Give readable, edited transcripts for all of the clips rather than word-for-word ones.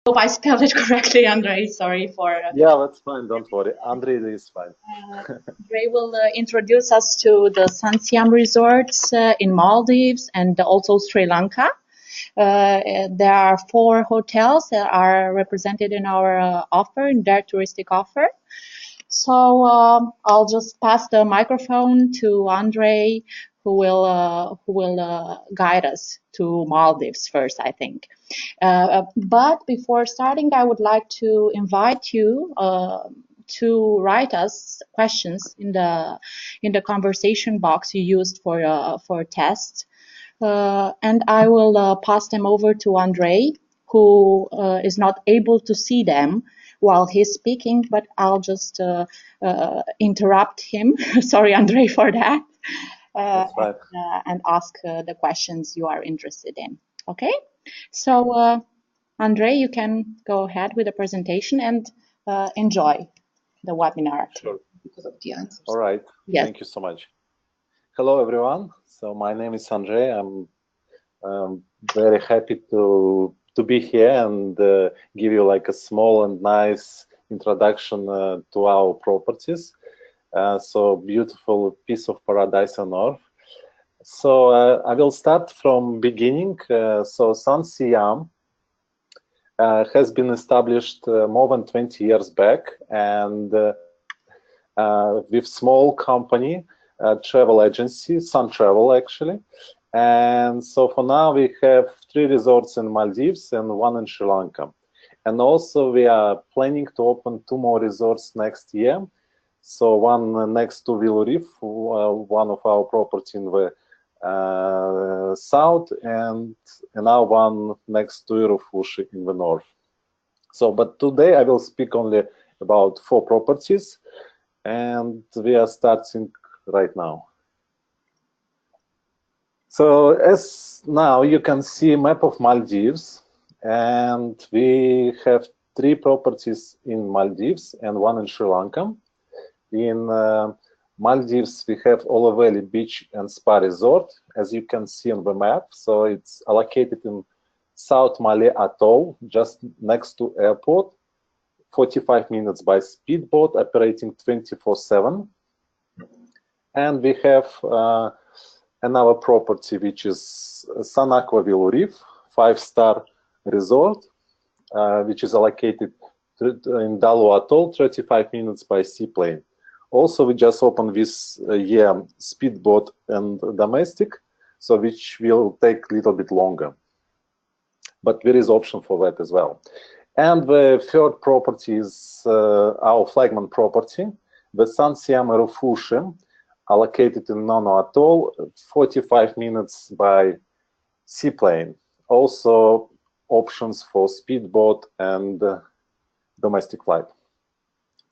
Hope I spelled it correctly, Andre. Sorry for. Yeah, that's fine. Don't worry. Andre is fine. Andre will introduce us to the SIYAM resorts in Maldives and also Sri Lanka. There are 4 hotels that are represented in our offer, in their touristic offer. So I'll just pass the microphone to Andre, who will guide us to Maldives first, I think. But before starting, I would like to invite you to write us questions in the conversation box you used for tests, and I will pass them over to Andre, who is not able to see them while he's speaking, but I'll just interrupt him. Sorry, Andre, for that. That's fine. And ask the questions you are interested in. Okay? So, Andre, you can go ahead with the presentation and enjoy the webinar Sure. because of the answers. All right. Yes. Thank you so much. Hello, everyone. So my name is Andre. I'm very happy to be here and give you like a small and nice introduction to our properties. So beautiful piece of paradise on earth. So I will start from beginning. So SIYAM has been established more than 20 years back, and with small company, travel agency, Sun Travel actually. And so for now we have 3 resorts in Maldives and 1 in Sri Lanka. And also we are planning to open 2 more resorts next year. So one next to Willow Reef, one of our property in the south, and another one next to Irofushi in the north. So, but today I will speak only about 4 properties, and we are starting right now. So as now you can see a map of Maldives, and we have 3 properties in Maldives and 1 in Sri Lanka. In Maldives, we have Ola Valley Beach and Spa Resort, as you can see on the map. So it's located in South Malé Atoll, just next to airport, 45 minutes by speedboat, operating 24/7. And we have another property, which is Sun Aqua Willow Reef, 5-star resort, which is located in Dalu Atoll, 35 minutes by seaplane. Also, we just opened this year speedboat and domestic, so which will take a little bit longer. But there is option for that as well. And the 3rd property is our flagman property, the SIYAM Irofushi, located in Nono Atoll, 45 minutes by seaplane. Also options for speedboat and domestic flight.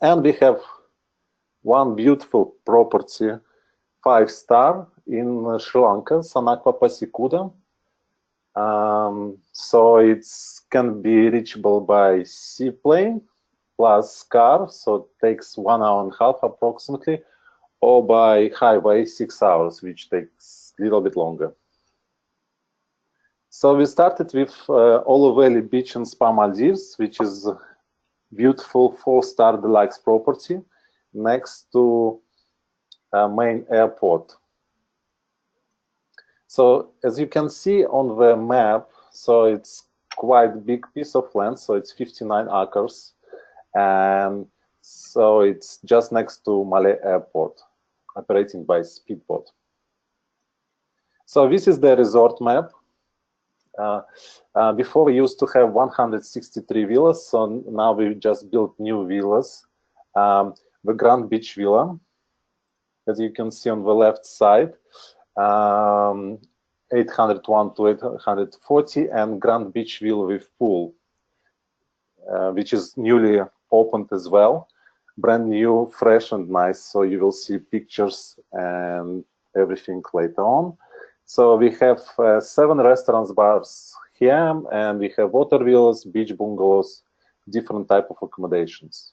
And we have 1 beautiful property, 5-star in Sri Lanka, Sun Aqua Pasikuda. So it can be reachable by seaplane plus car, so it takes 1.5 hours approximately, or by highway 6 hours, which takes a little bit longer. So we started with Ola Valley Beach and Spa Maldives, which is a beautiful 4-star deluxe property next to main airport. So as you can see on the map, so it's quite big piece of land, so it's 59 acres, and so it's just next to Malé Airport, operating by speedboat. So this is the resort map. Before we used to have 163 villas, so now we just built new villas. The Grand Beach Villa, as you can see on the left side, 801 to 840, and Grand Beach Villa with pool, which is newly opened as well, brand new, fresh and nice. So you will see pictures and everything later on. So we have 7 restaurants, bars here, and we have water villas, beach bungalows, different type of accommodations.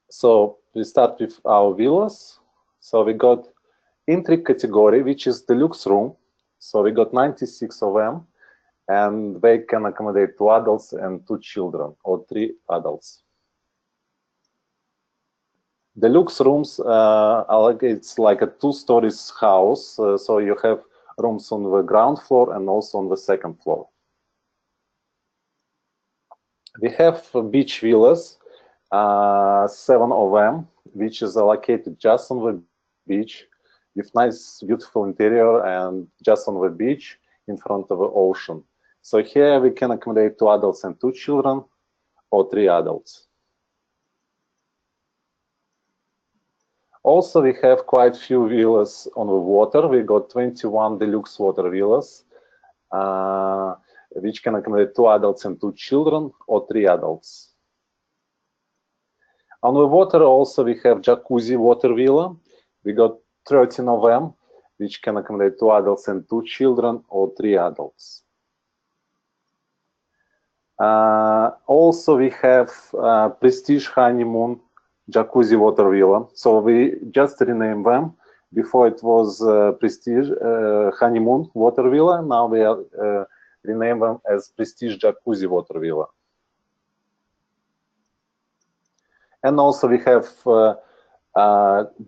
So we start with our villas. So we got entry category, which is deluxe room. So we got 96 of them. and they can accommodate 2 adults and 2 children, or 3 adults. Deluxe rooms it's like a 2-story house, so you have rooms on the ground floor and also on the second floor. We have beach villas, 7 of them, which is located just on the beach, with nice, beautiful interior and just on the beach in front of the ocean. So here we can accommodate 2 adults and 2 children, or 3 adults. Also, we have quite few villas on the water. We got 21 deluxe water villas, which can accommodate 2 adults and 2 children, or 3 adults. On the water also we have jacuzzi water villa. We got 13 of them, which can accommodate 2 adults and 2 children, or 3 adults. Also we have Prestige Honeymoon jacuzzi water villa. So we just renamed them. Before it was Prestige Honeymoon water villa. Now we are rename them as Prestige Jacuzzi Water Villa. And also we have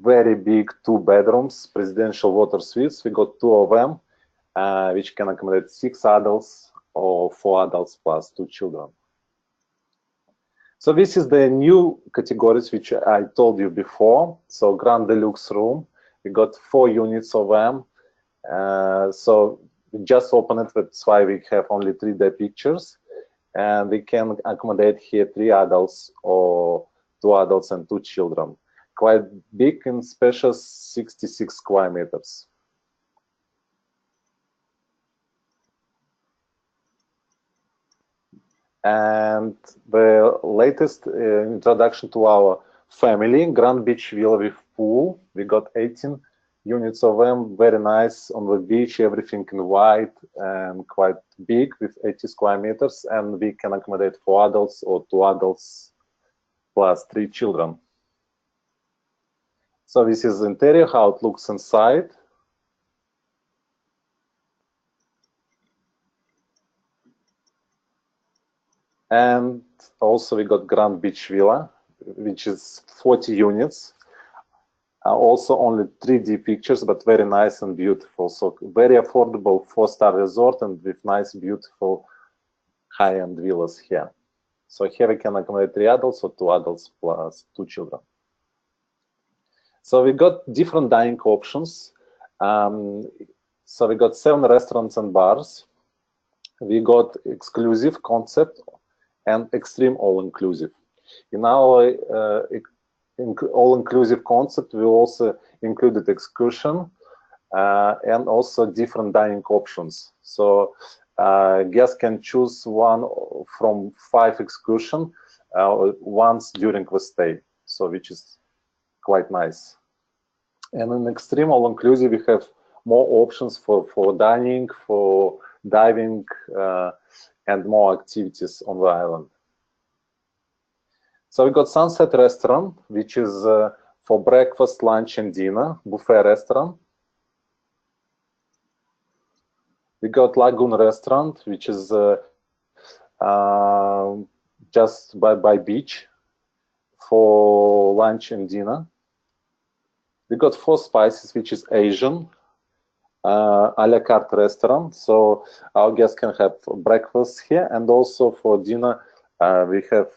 very big 2 bedrooms, presidential water suites. We got 2 of them, which can accommodate 6 adults or 4 adults plus 2 children. So this is the new categories which I told you before. So Grand Deluxe room, we got 4 units of them. So we just opened it, that's why we have only 3D pictures, and we can accommodate here 3 adults or 2 adults and 2 children. Quite big and spacious, 66 square meters. And the latest introduction to our family, Grand Beach Villa with pool. We got 18 units of them, very nice on the beach, everything in white and quite big with 80 square meters, and we can accommodate 4 adults or 2 adults plus 3 children. So this is the interior, how it looks inside. And also we got Grand Beach Villa, which is 40 units. Also only 3D pictures, but very nice and beautiful. So very affordable 4-star resort and with nice, beautiful high-end villas here. So here we can accommodate 3 adults or 2 adults plus 2 children. So we got different dining options. So we got 7 restaurants and bars. We got exclusive concept and extreme all-inclusive. In our all-inclusive concept, we also included excursion and also different dining options. So guests can choose one from 5 excursions once during the stay, so which is quite nice. And in extreme all-inclusive, we have more options for dining, for diving, and more activities on the island. So we got Sunset Restaurant, which is for breakfast, lunch, and dinner, buffet restaurant. We got Lagoon Restaurant, which is just by beach for lunch and dinner. We got Four Spices, which is Asian, a la carte restaurant. So our guests can have breakfast here, and also for dinner, we have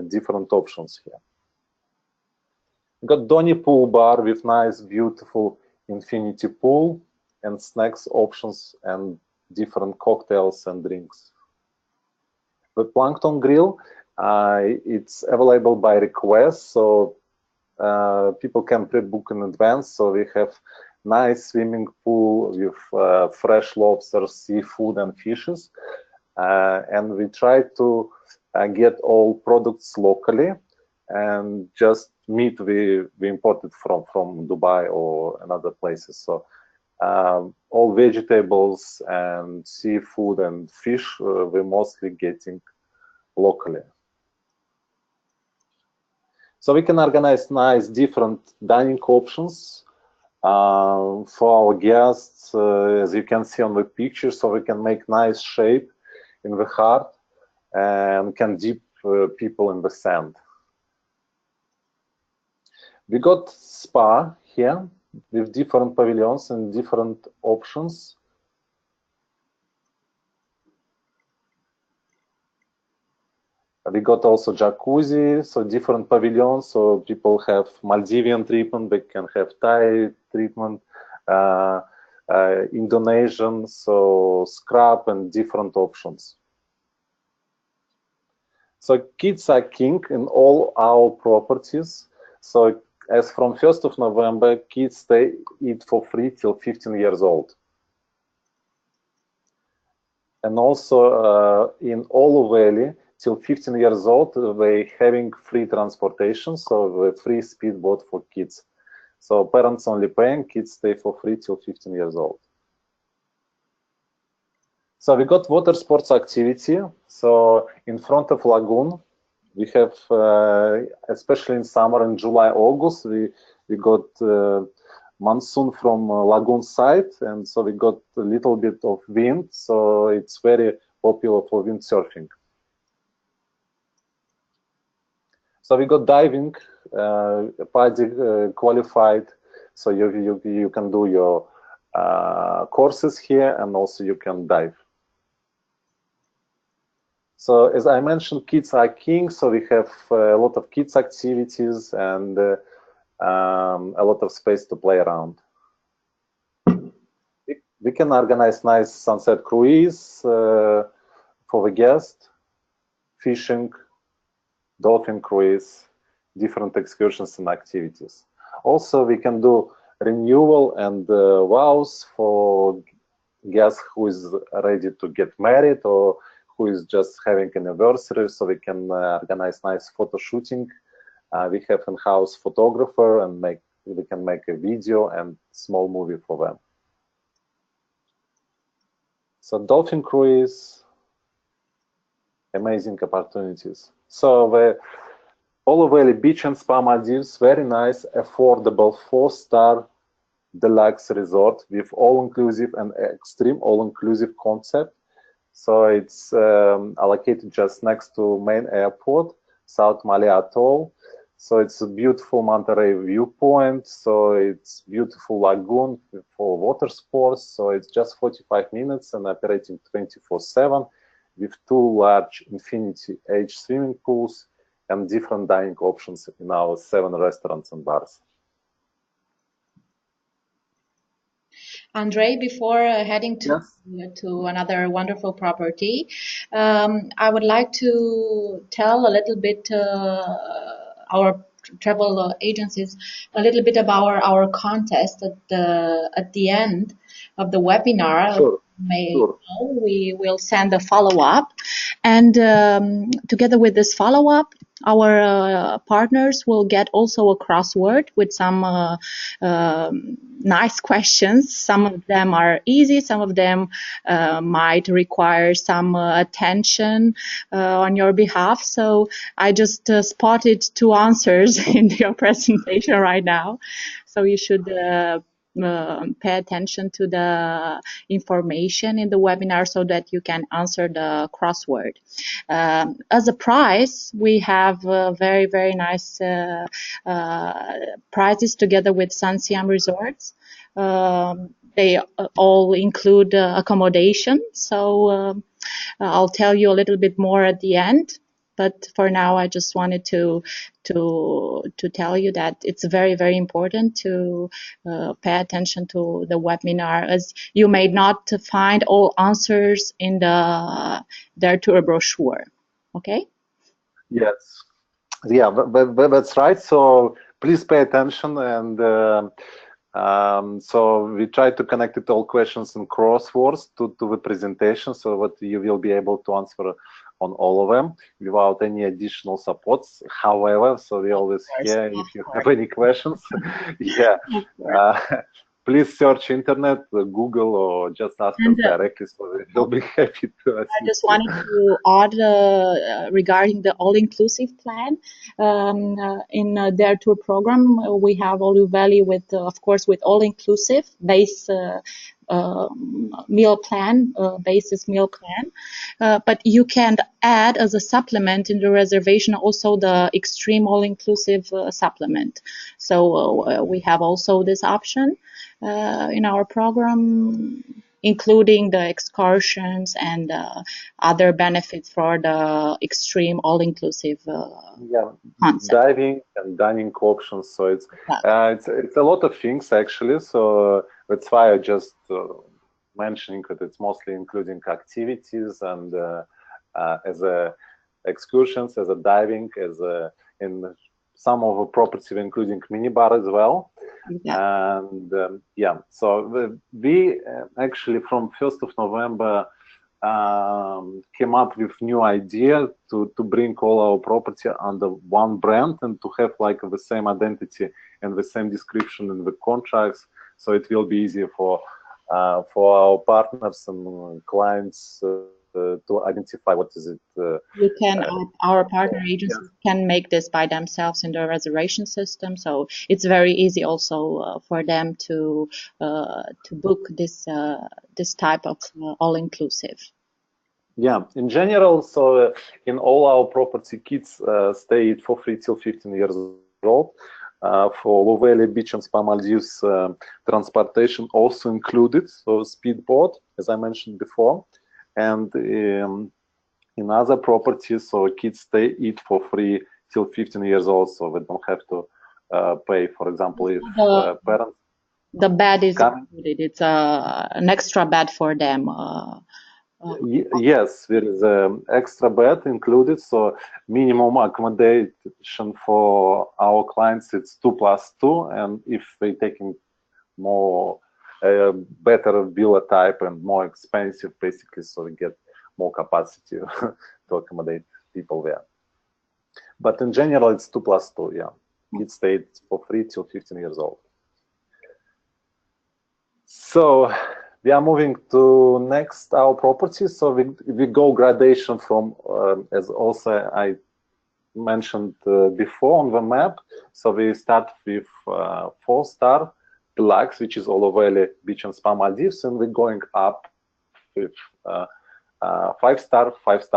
different options here. We got Donny Pool Bar with nice, beautiful infinity pool and snacks options and different cocktails and drinks. The Plankton Grill, it's available by request, so people can pre-book in advance. So we have nice swimming pool with fresh lobsters, seafood, and fishes, and we try to get all products locally, and just meat we imported from Dubai or another places. So all vegetables and seafood and fish we're mostly getting locally. So we can organize nice different dining options for our guests, as you can see on the picture. So we can make nice shape in the heart and can dip people in the sand. We got spa here with different pavilions and different options. We got also jacuzzi, so different pavilions. So people have Maldivian treatment, they can have Thai treatment, Indonesian, so scrub and different options. So kids are king in all our properties. So as from 1st of November, kids stay eat for free till 15 years old. And also in Olu Valley, till 15 years old, they having free transportation, so the free speedboat for kids. So parents only paying, kids stay for free till 15 years old. So we got water sports activity. So in front of lagoon, we have, especially in summer, in July, August, we got monsoon from lagoon side, and so we got a little bit of wind. So it's very popular for windsurfing. So we got diving, PADI qualified. So you can do your courses here, and also you can dive. So as I mentioned, kids are king. So we have a lot of kids activities and a lot of space to play around. We can organize nice sunset cruise for the guest, fishing, dolphin cruise, different excursions and activities. Also, we can do renewal and vows for guests who is ready to get married or who is just having an anniversary, so we can organize nice photo shooting. We have in-house photographer, and we can make a video and small movie for them. So dolphin cruise, amazing opportunities. So the Olu Valley Beach and Spa Maldives, very nice, affordable 4-star deluxe resort with all-inclusive and extreme all-inclusive concept. So it's allocated just next to main airport, South Mali Atoll. So it's a beautiful manta ray viewpoint. So it's beautiful lagoon for water sports. So it's just 45 minutes and operating 24/7 with 2 large infinity age swimming pools and different dining options in our 7 restaurants and bars. Andre, before heading to another wonderful property, I would like to tell a little bit our travel agencies a little bit about our contest at the end of the webinar. Sure. We will send a follow-up, and together with this follow-up, our partners will get also a crossword with some nice questions. Some of them are easy, some of them might require some attention on your behalf. So I just spotted 2 answers in your presentation right now. So you should pay attention to the information in the webinar so that you can answer the crossword. As a prize, we have very, very nice prizes together with SIYAM Resorts. They all include accommodation. So I'll tell you a little bit more at the end. But for now, I just wanted to tell you that it's very, very important to pay attention to the webinar, as you may not find all answers in their tour brochure. Okay? Yes. Yeah, but that's right. So please pay attention, and so we try to connect it all questions and crosswords to the presentation, so that you will be able to answer on all of them without any additional supports. However, so we always here if you have any questions. Yeah, please search internet, Google, or just ask us directly, so we'll be happy to assist. I just wanted to add regarding the all-inclusive plan. In their tour program, we have Olu Valley with, of course, with all-inclusive base meal plan, basis meal plan, but you can add as a supplement in the reservation also the extreme all-inclusive supplement. So we have also this option in our program, including the excursions and other benefits for the extreme all-inclusive Yeah, concept. diving and dining options. So it's a lot of things actually. So that's why I just mentioning that it's mostly including activities and as a excursions, as a diving, as a in some of the property including minibar as well. Yeah. And yeah, so we actually from 1st of November came up with new idea to bring all our property under one brand and to have like the same identity and the same description in the contracts, so it will be easier for our partners and clients to identify what is it. You can, our partner agencies can make this by themselves in the reservation system, so it's very easy also for them to book this this type of all-inclusive. Yeah, in general, so in all our property, kids stay for free till 15 years old. For Low Valley Beach and Spa Maldives, transportation also included, so speedboat, as I mentioned before. And in other properties, so kids stay eat for free till 15 years old, so they don't have to pay. For example, if parents... The bed is included, it's an extra bed for them. Yes, there is an extra bed included, so minimum accommodation for our clients it's 2+2, and if they're taking more better villa type and more expensive, basically, so we get more capacity to accommodate people there. But in general, it's 2+2. Yeah, kids stayed for free till 15 years old. So we are moving to next our property. So we go gradation from as also I mentioned before on the map. So we start with 4-star deluxe, which is Olo Valley Beach and Spa Maldives, and we're going up with 5-star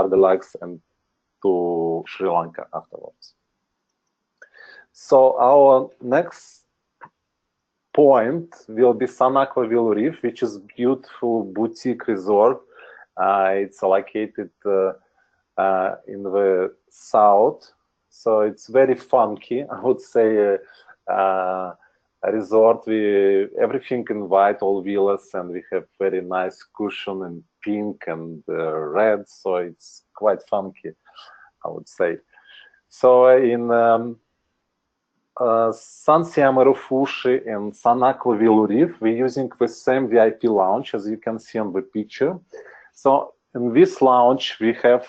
deluxe, and to Sri Lanka afterwards. So our next point will be Sun Aqua Will Reef, which is beautiful boutique resort. It's located in the south, so it's very funky. I would say a resort. Everything in white, all villas, and we have very nice cushion in pink and red, so it's quite funky, I would say. So in Sun SIYAM Erufushi and Sun Aqua Will Reef, we're using the same VIP lounge as you can see on the picture. So in this lounge, we have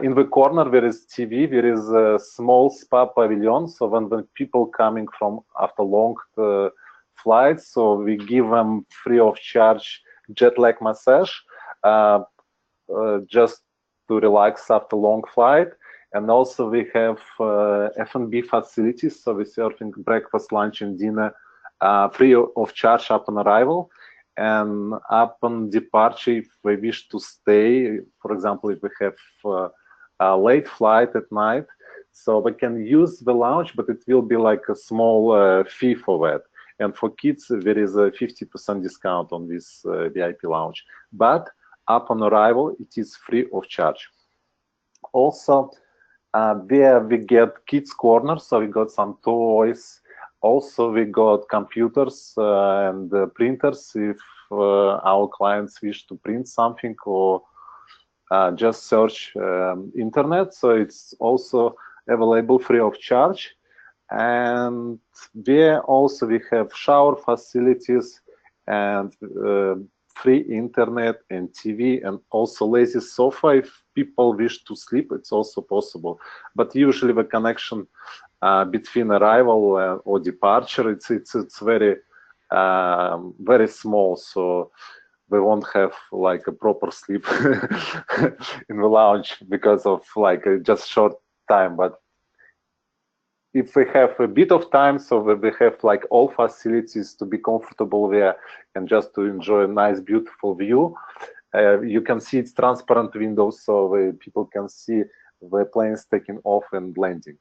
in the corner there is TV, there is a small spa pavilion. So when people coming from after long flights, so we give them free of charge jet lag massage, just to relax after long flight. And also we have F&B facilities, so we're serving breakfast, lunch, and dinner free of charge upon arrival. And upon departure, if we wish to stay, for example, if we have a late flight at night, so we can use the lounge, but it will be like a small fee for that. And for kids, there is a 50% discount on this VIP lounge. But upon arrival, it is free of charge. Also, there we get kids corner, so we got some toys. Also, we got computers and printers if our clients wish to print something or just search internet. So it's also available free of charge. And there also we have shower facilities and free internet and TV, and also lazy sofa. If people wish to sleep, it's also possible. But usually the connection between arrival or departure, it's very very small, so we won't have like a proper sleep in the lounge because of like just short time. But if we have a bit of time, so we have like all facilities to be comfortable there and just to enjoy a nice, beautiful view. You can see it's transparent windows, so people can see the planes taking off and landing.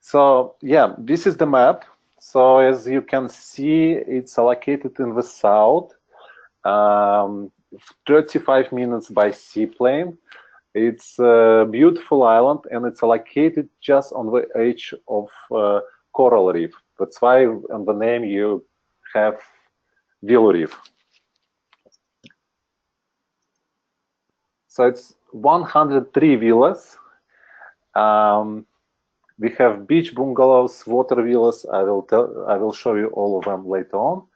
So yeah, this is the map. So as you can see, it's allocated in the south, 35 minutes by seaplane. It's a beautiful island, and it's located just on the edge of coral reef. That's why on the name you have Willow Reef. So it's 103 villas. We have beach bungalows, water villas. I will show you all of them later on.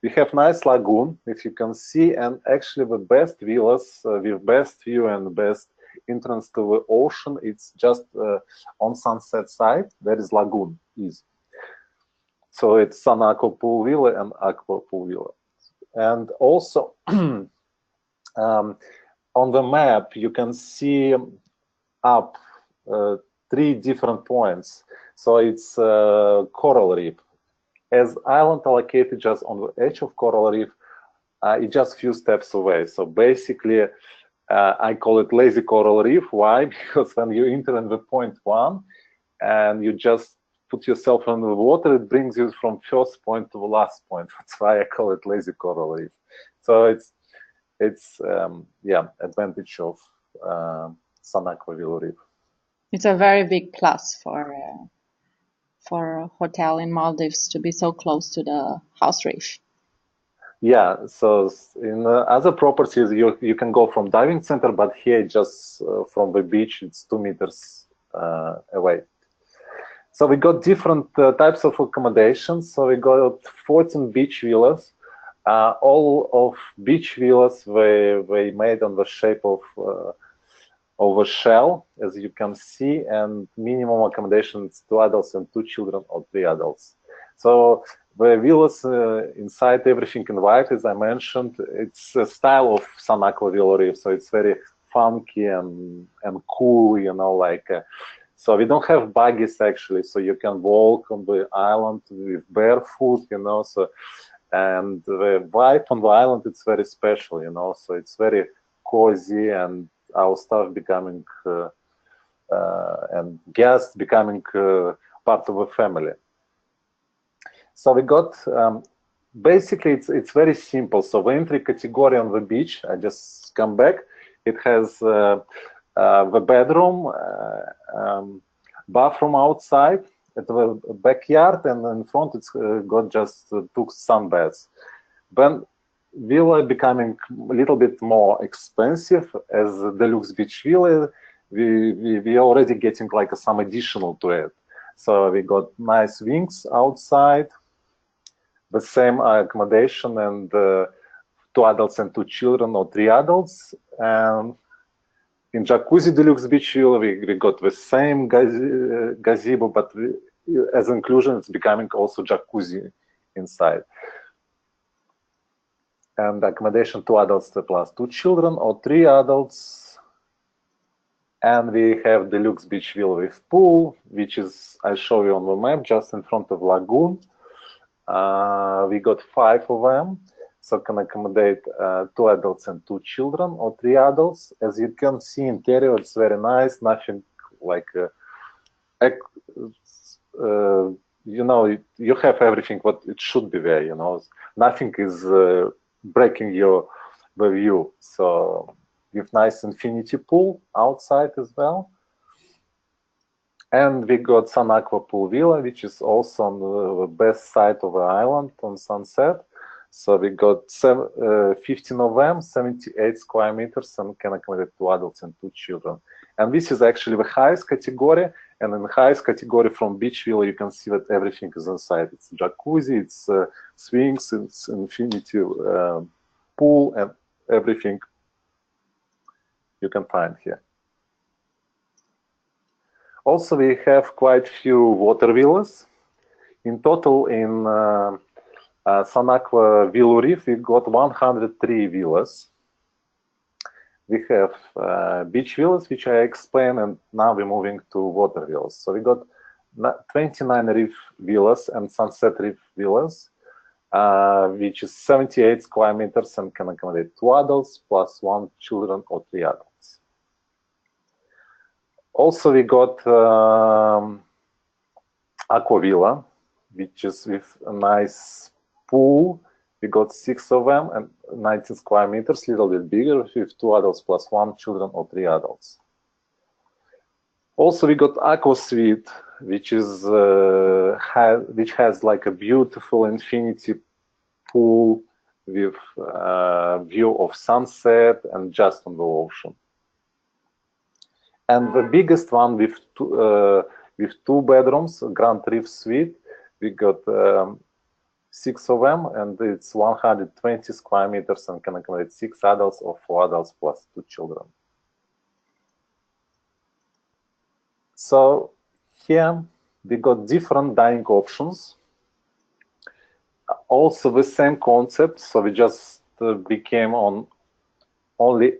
We have nice lagoon, if you can see, and actually the best villas with best view and best entrance to the ocean. It's just on sunset side. There is lagoon is. So it's Sun Aqua Pool Villa and Aqua Pool Villa. And also on the map you can see up 3 different points. So it's coral reef. As island located just on the edge of coral reef, it's just a few steps away. So basically, I call it lazy coral reef. Why? Because when you enter in the point 1 and you just put yourself in the water, it brings you from first point to the last point. That's why I call it lazy coral reef. So it's yeah, advantage of Sun Aqua Willow Reef. It's a very big plus for a hotel in Maldives to be so close to the house reef. Yeah, so in other properties you can go from diving center, but here just from the beach it's 2 meters away. So we got different types of accommodations. So we got 14 beach villas. All of beach villas they made on the shape of a shell, as you can see, and minimum accommodation is 2 adults and 2 children or 3 adults. So the villas inside everything in white, as I mentioned, it's a style of Sun Aqua Willow Reef, so it's very funky and cool, you know, like. So we don't have buggies actually, so you can walk on the island with barefoot, you know. So and the vibe on the island, it's very special, you know. So it's very cozy, and our staff becoming and guests becoming part of a family. So we got basically it's very simple. So the entry category on the beach, I just come back. It has the bedroom, bathroom outside at the backyard, and in front it's got just 2 sunbeds. Then villa becoming a little bit more expensive as the deluxe beach villa. We already getting like some additional to it. So we got nice wings outside, the same accommodation, and 2 adults and 2 children or 3 adults. And in Jacuzzi Deluxe Beach Villa, we got the same gazebo, but as inclusion, it's becoming also jacuzzi inside. And accommodation 2 adults plus 2 children or 3 adults. And we have Deluxe Beach Villa with pool, which is, I show you on the map, just in front of lagoon. We got 5 of them, so can accommodate 2 adults and 2 children or 3 adults. As you can see, interior, it's very nice, nothing like, you know, you have everything what it should be there, you know, nothing is breaking the view. So with nice infinity pool outside as well. And we got Sun Aqua Pool Villa, which is also on the best side of the island on sunset. So we got 15 of them, 78 square meters, and can accommodate 2 adults and 2 children. And this is actually the highest category. And in the highest category from beach villa, you can see that everything is inside. It's jacuzzi, it's swings, it's infinity pool, and everything you can find here. Also, we have quite few water villas. In total, in Sun Aqua Willow Reef, we got 103 villas. we have beach villas, which I explained, and now we're moving to water villas. So we got 29 reef villas and sunset reef villas, which is 78 square meters and can accommodate 2 adults plus 1 children or 3 adults. Also, we got aqua villa, which is with a nice pool. We got 6 of them and 19 square meters, little bit bigger, with 2 adults plus 1 children or 3 adults. Also, we got aqua suite, which is which has like a beautiful infinity pool with view of sunset and just on the ocean. And the biggest one with 2 bedrooms, Grand Reef Suite, we got 6 of them, and it's 120 square meters and can accommodate 6 adults or 4 adults plus 2 children. So here we got different dining options. Also the same concept, so we just became on only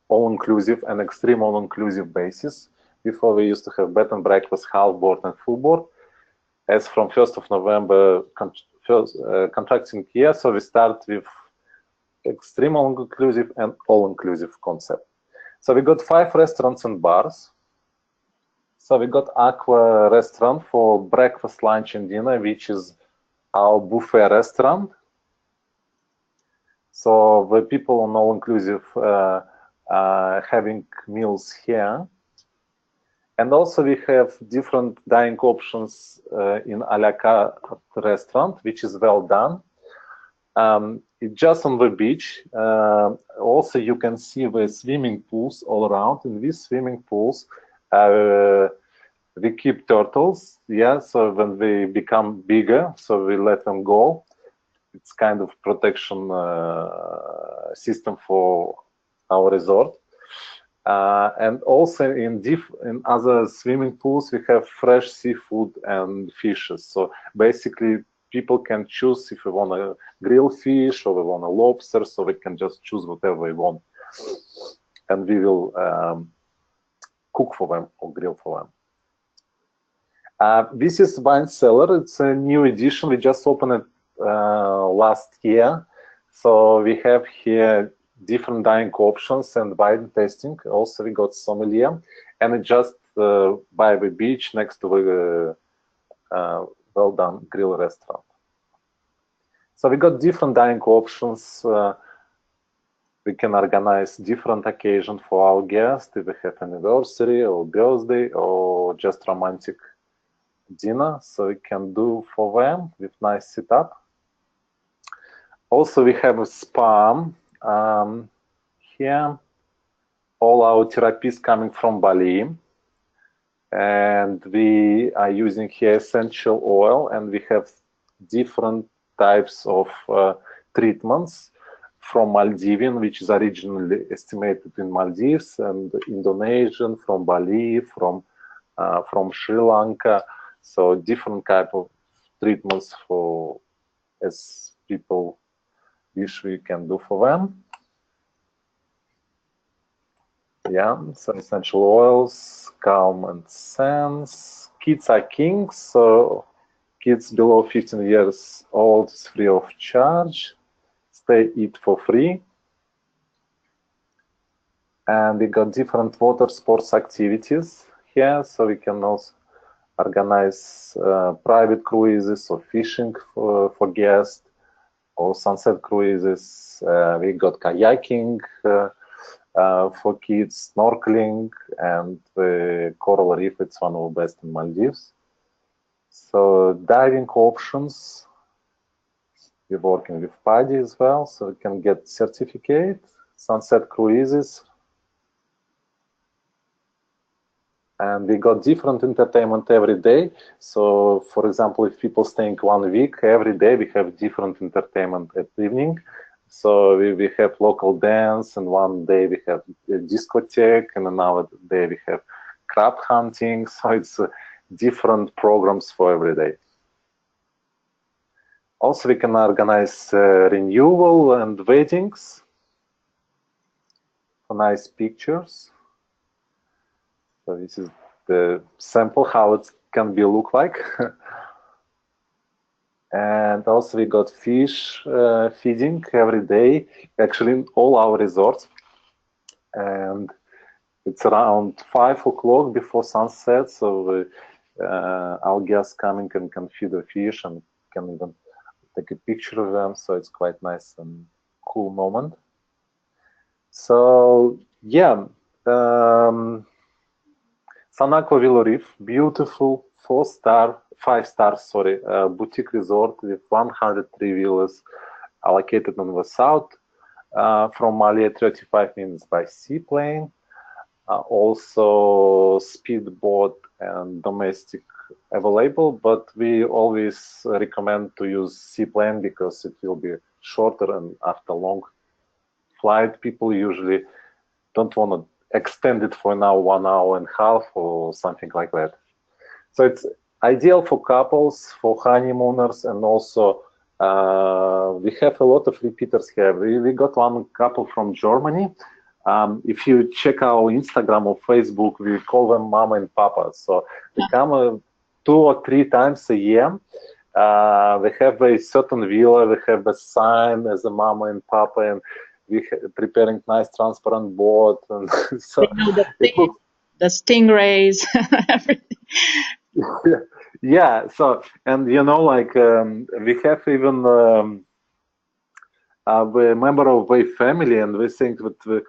all-inclusive and extreme all-inclusive basis. Before we used to have bed and breakfast, half board and full board. As from 1st of November contracting year, so we start with extreme all-inclusive and all-inclusive concept. So we got 5 restaurants and bars. So we got Aqua restaurant for breakfast, lunch, and dinner, which is our buffet restaurant. So the people on all-inclusive having meals here. And also we have different dining options in a la carte restaurant, which is well done. It's just on the beach. Also, you can see the swimming pools all around. In these swimming pools, we keep turtles, yeah, so when they become bigger, so we let them go. It's kind of protection system for our resort. And also in other swimming pools, we have fresh seafood and fishes. So basically, people can choose if they want a grilled fish or they want a lobster, so they can just choose whatever they want. And we will cook for them or grill for them. This is Wine Cellar. It's a new edition. We just opened it last year. So we have here different dining options and wine tasting. Also, we got sommelier, and it just by the beach next to the well done grill restaurant. So we got different dining options. We can organize different occasions for our guests if we have anniversary or birthday or just romantic dinner, so we can do for them with nice setup. Also, we have a spa. Here, all our therapies coming from Bali, and we are using here essential oil, and we have different types of treatments from Maldivian, which is originally estimated in Maldives, and Indonesian, from Bali, from Sri Lanka. So different type of treatments for as people wish we can do for them. Yeah, so essential oils, calm and sense. Kids are kings, so kids below 15 years old is free of charge. Stay, eat for free. And we got different water sports activities here, so we can also organize private cruises or fishing for guests, or sunset cruises. We got kayaking for kids, snorkeling, and the coral reef. It's one of the best in Maldives. So diving options. We're working with PADI as well, so we can get certificate. Sunset cruises. And we got different entertainment every day. So, for example, if people staying 1 week, every day we have different entertainment at evening. So we have local dance, and one day we have a discotheque, and another day we have crab hunting. So it's different programs for every day. Also, we can organize renewal and weddings. nice pictures. So this is the sample, how it can be look like. And also we got fish feeding every day, actually in all our resorts. And it's around 5 o'clock before sunset, so our guests coming and can feed the fish and can even take a picture of them. So it's quite nice and cool moment. So yeah, Sun Aqua Willow Reef, beautiful 5-star, sorry, boutique resort with 103 villas allocated on the south from Mali, 35 minutes by seaplane. Also speedboat and domestic available, but we always recommend to use seaplane because it will be shorter, and after long flight people usually don't want to extend it for now 1 hour and a half or something like that. So it's ideal for couples, for honeymooners, and also we have a lot of repeaters here. We got one couple from Germany. If you check our Instagram or Facebook, we call them Mama and Papa. So they come 2 or 3 times a year. They have a certain villa, they have a sign as a Mama and Papa, and we preparing nice transparent board. And so They know the stingrays, everything. Yeah, so, and you know, like we have even a member of the family, and we think that the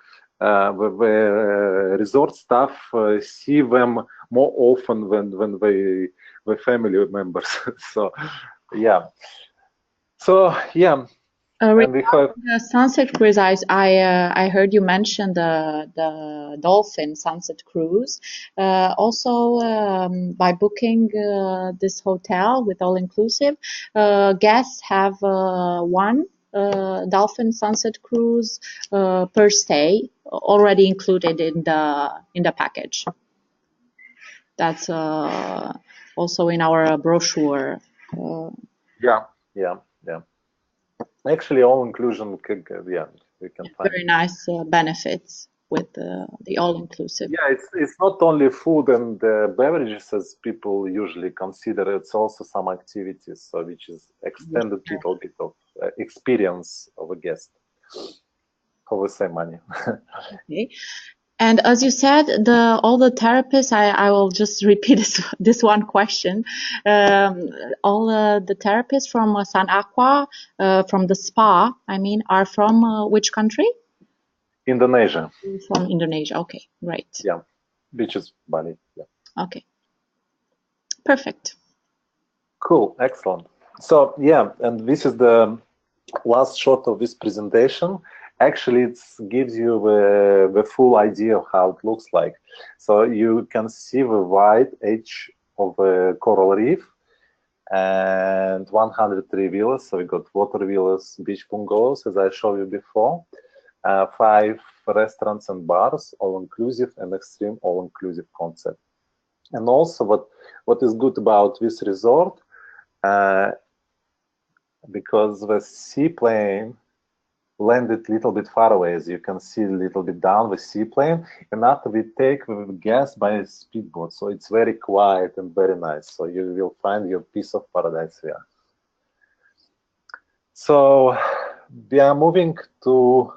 resort staff see them more often than the family members. So yeah, and we have Regarding the sunset cruise, I heard you mention the dolphin sunset cruise. Also, by booking this hotel with all inclusive, guests have one dolphin sunset cruise per stay already included in the package. That's also in our brochure. yeah. Actually, all inclusion, yeah, we can find. Very nice benefits with the all-inclusive. Yeah, it's not only food and beverages as people usually consider. It's also some activities, so which is extended little bit of experience of a guest for the same money. Okay. And as you said, all the therapists, I will just repeat this one question. All the therapists from Sun Aqua, from the spa, I mean, are from which country? Indonesia. From Indonesia. Okay, great. Yeah, which is Bali. Yeah. Okay, perfect. Cool, excellent. So yeah, and this is the last shot of this presentation. Actually, it gives you the full idea of how it looks like. So you can see the wide edge of the coral reef and 103 villas. So we got water villas, beach bungalows, as I showed you before. 5 restaurants and bars, all-inclusive and extreme all-inclusive concept. And also what is good about this resort, because the seaplane landed a little bit far away, as you can see a little bit down the seaplane, and after we take the guests by a speedboat, so it's very quiet and very nice. So you will find your piece of paradise here. So we are moving to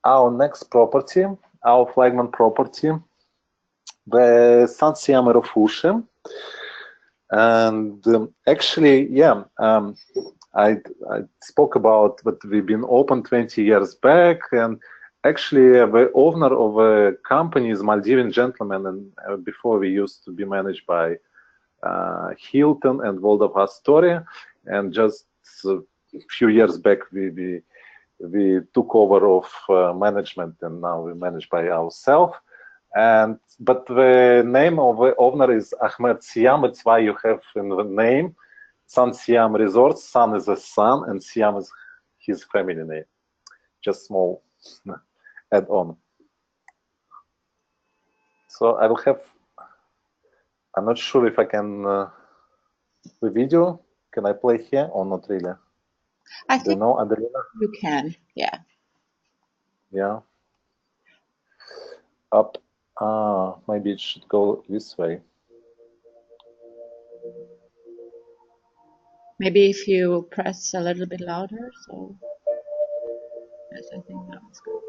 our next property, our flagman property, the SIYAM Refushe. And actually, yeah, I spoke about that we've been open 20 years back, and actually the owner of a company is Maldivian gentleman, and before we used to be managed by Hilton and World of Astoria, and just a few years back we took over of management, and now we manage by ourselves. But the name of the owner is Ahmed SIYAM. That's why you have in the name Sun SIYAM Resorts. Sun is a son, and SIYAM is his family name. Just small add-on. So I will have. I'm not sure if I can. The video. Can I play here or not really? I think you know, Adelina? you can. Yeah. Yeah. Up. Maybe it should go this way. Maybe if you press a little bit louder, so yes, I think that was good.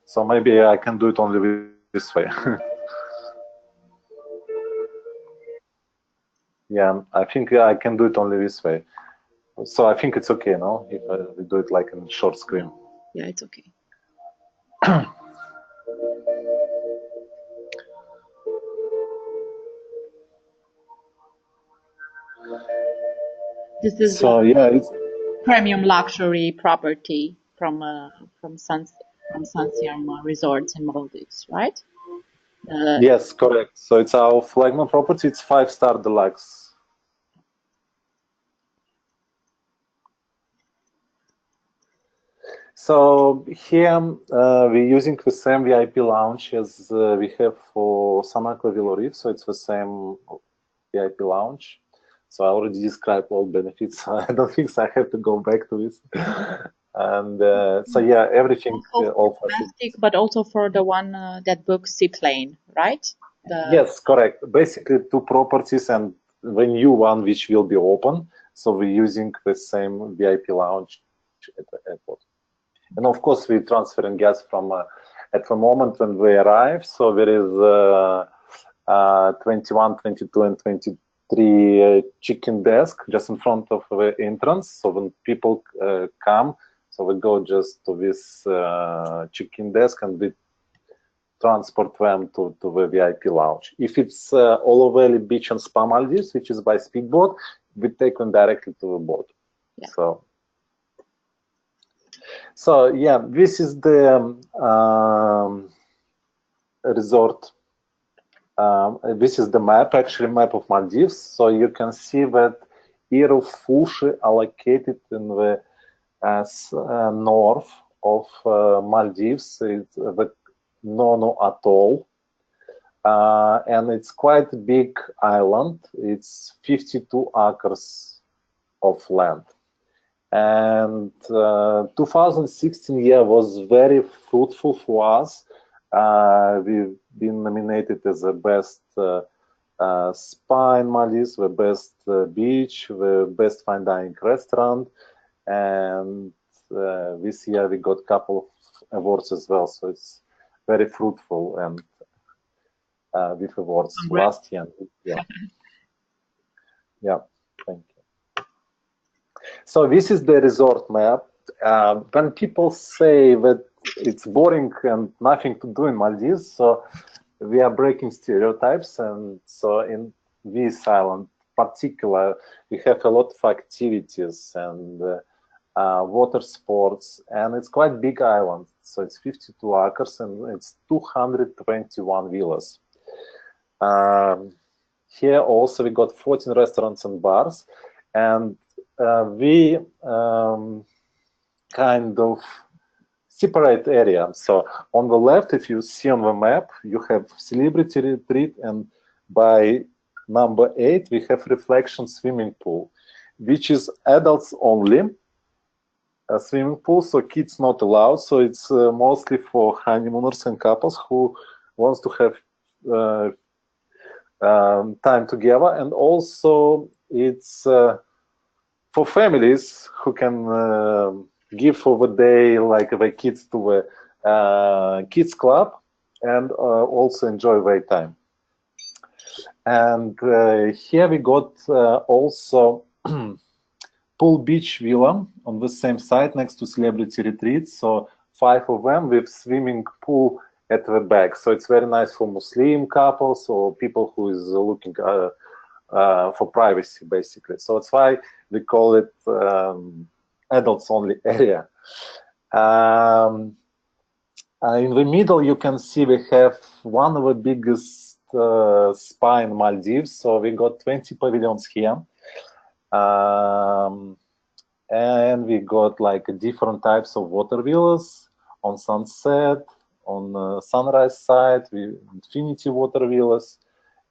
So maybe I can do it only this way. Yeah, I think I can do it only this way. So I think it's okay, no? If we do it like in short screen. Yeah, it's okay. This is So yeah, it's, premium luxury property from SIYAM Resorts in Maldives, right? yes, correct. So it's our flagman property. It's 5-star deluxe. So here we're using the same VIP lounge as we have for Sanakla Villa Reef. So it's the same VIP lounge. So I already described all benefits. I don't think I have to go back to this. And so yeah, everything all domestic, but also for the one that books seaplane, right? Yes, correct. Basically, two properties and the new one which will be open. So we're using the same VIP lounge at the airport. And of course, we're transferring guests from at the moment when we arrive. So there is 21, 22, and 23 check-in desk just in front of the entrance. So when people come, so we go just to this check-in desk and we transport them to the VIP lounge. If it's Olo Valley Beach and Spa Maldives, which is by speedboat, we take them directly to the boat. Yeah. So yeah, this is the resort. This is the map, actually map of Maldives. So you can see that Iro Fushi are located in the north of Maldives. It's the Nono Atoll. And it's quite a big island. It's 52 acres of land. And 2016 year was very fruitful for us. We've been nominated as the best spa in Maldives, the best beach, the best fine dining restaurant, and this year we got a couple of awards as well. So it's very fruitful and with awards last year. Yeah, yeah, thank you. So this is the resort map. When people say that it's boring and nothing to do in Maldives, so we are breaking stereotypes. And so in this island particular, we have a lot of activities and water sports, and it's quite big island. So it's 52 acres and it's 221 villas. Here also we got 14 restaurants and bars, and we kind of separate area. So on the left, if you see on the map, you have celebrity retreat, and by number 8 we have reflection swimming pool, which is adults only a swimming pool, so kids not allowed. So it's mostly for honeymooners and couples who wants to have time together, and also it's for families who can give for the day like the kids to the kids club and also enjoy their time. And here we got also Pool Beach Villa on the same site next to Celebrity Retreat. So 5 of them with swimming pool at the back. So it's very nice for Muslim couples or people who is looking for privacy, basically. So that's why we call it adults only area. In the middle, you can see we have one of the biggest spa in Maldives. So we got 20 pavilions here. And we got like different types of water villas on sunset, on sunrise side, with infinity water villas,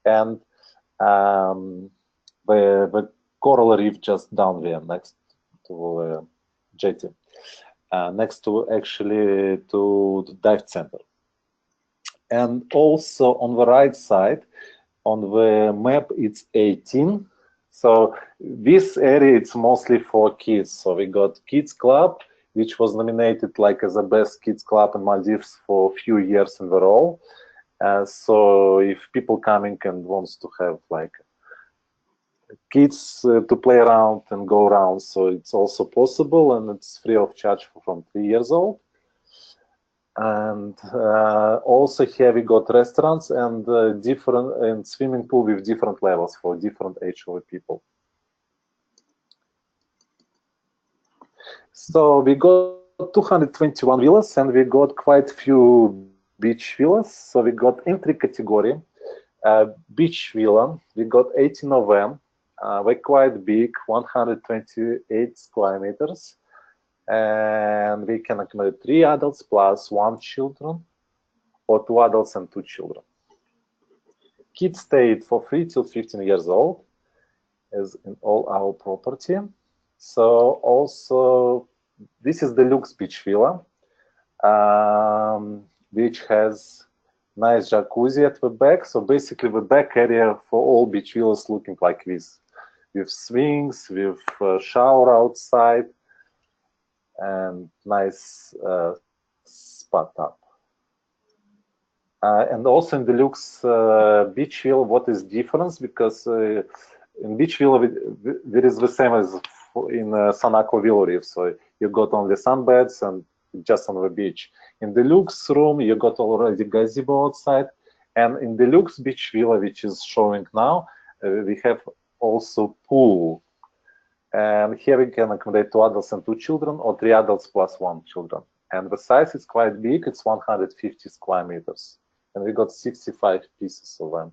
and the coral reef just down there next to jetty, next to actually to the dive center. And also on the right side, on the map, it's 18. So this area, it's mostly for kids. So we got Kids Club, which was nominated like as the best kids club in Maldives for a few years in a row. So if people coming and wants to have like kids to play around and go around, so it's also possible, and it's free of charge from 3 years old. And also here we got restaurants and different and swimming pool with different levels for different age of people. So we got 221 villas and we got quite few beach villas. So we got entry category, beach villa. We got 18 of them. They're quite big, 128 square meters. And we can accommodate 3 adults plus 1 children, or 2 adults and 2 children. Kids stayed for free till 15 years old, as in all our property. So also, this is the Deluxe Beach Villa, which has nice jacuzzi at the back. So basically the back area for all beach villas looking like this, with swings, with shower outside, and nice spot up. And also in Deluxe Beach Villa, what is difference? Because in Beach Villa, there is the same as in Sanako Villa Reef. So you got only sunbeds and just on the beach. In Deluxe room, you got already gazebo outside. And in Deluxe Beach Villa, which is showing now, we have also pool. And here we can accommodate 2 adults and 2 children, or 3 adults plus 1 children. And the size is quite big, it's 150 square meters. And we got 65 pieces of them.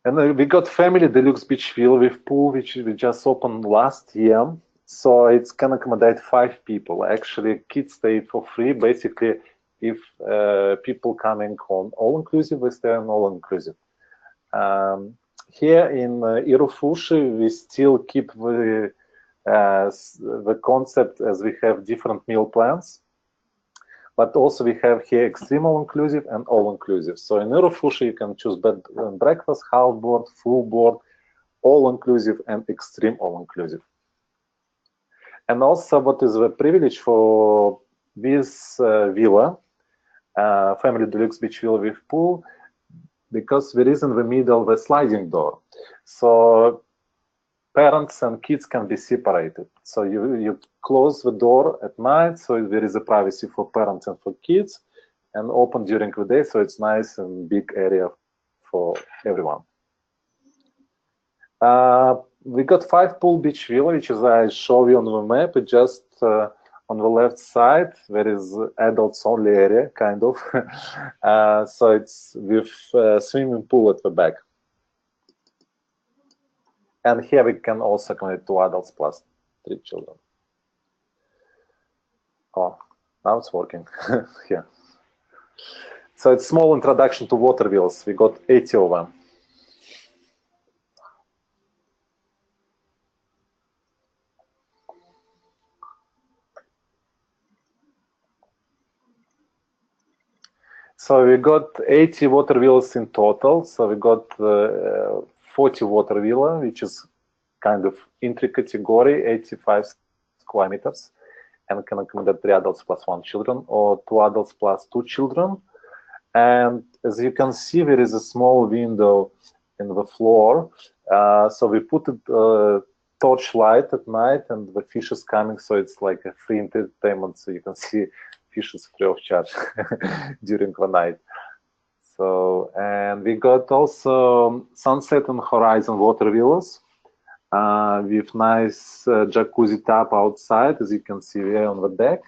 And we got Family Deluxe Beach Villa with pool, which we just opened last year. So it can accommodate 5 people. Actually, kids stay for free. Basically, if people coming on all-inclusive, we stay on all-inclusive. Here in Irofushi, we still keep the concept as we have different meal plans. But also we have here extreme all-inclusive and all-inclusive. So in Irofushi, you can choose bed and breakfast, half board, full board, all-inclusive, and extreme all-inclusive. And also what is the privilege for this villa, Family Deluxe Beach Villa with pool, because there is in the middle the sliding door. So parents and kids can be separated. So you close the door at night, so there is a privacy for parents and for kids, and open during the day, so it's nice and big area for everyone. We got 5 pool beach villa, which is I show you on the map. It just on the left side, there is adults only area, kind of. So it's with swimming pool at the back. And here we can also accommodate 2 adults plus 3 children. Oh, now it's working. Here. So it's small introduction to water wheels. We got 80 of them. So we got 80 water wheels in total. So we got 40 water villa, which is kind of entry category, 85 square meters, and can accommodate 3 adults plus 1 children, or 2 adults plus 2 children. And as you can see, there is a small window in the floor. So we put a torchlight at night, and the fish is coming, so it's like a free entertainment. So you can see fishes free of charge during the night. So, and we got also sunset and horizon water villas with nice jacuzzi tub outside, as you can see here on the deck.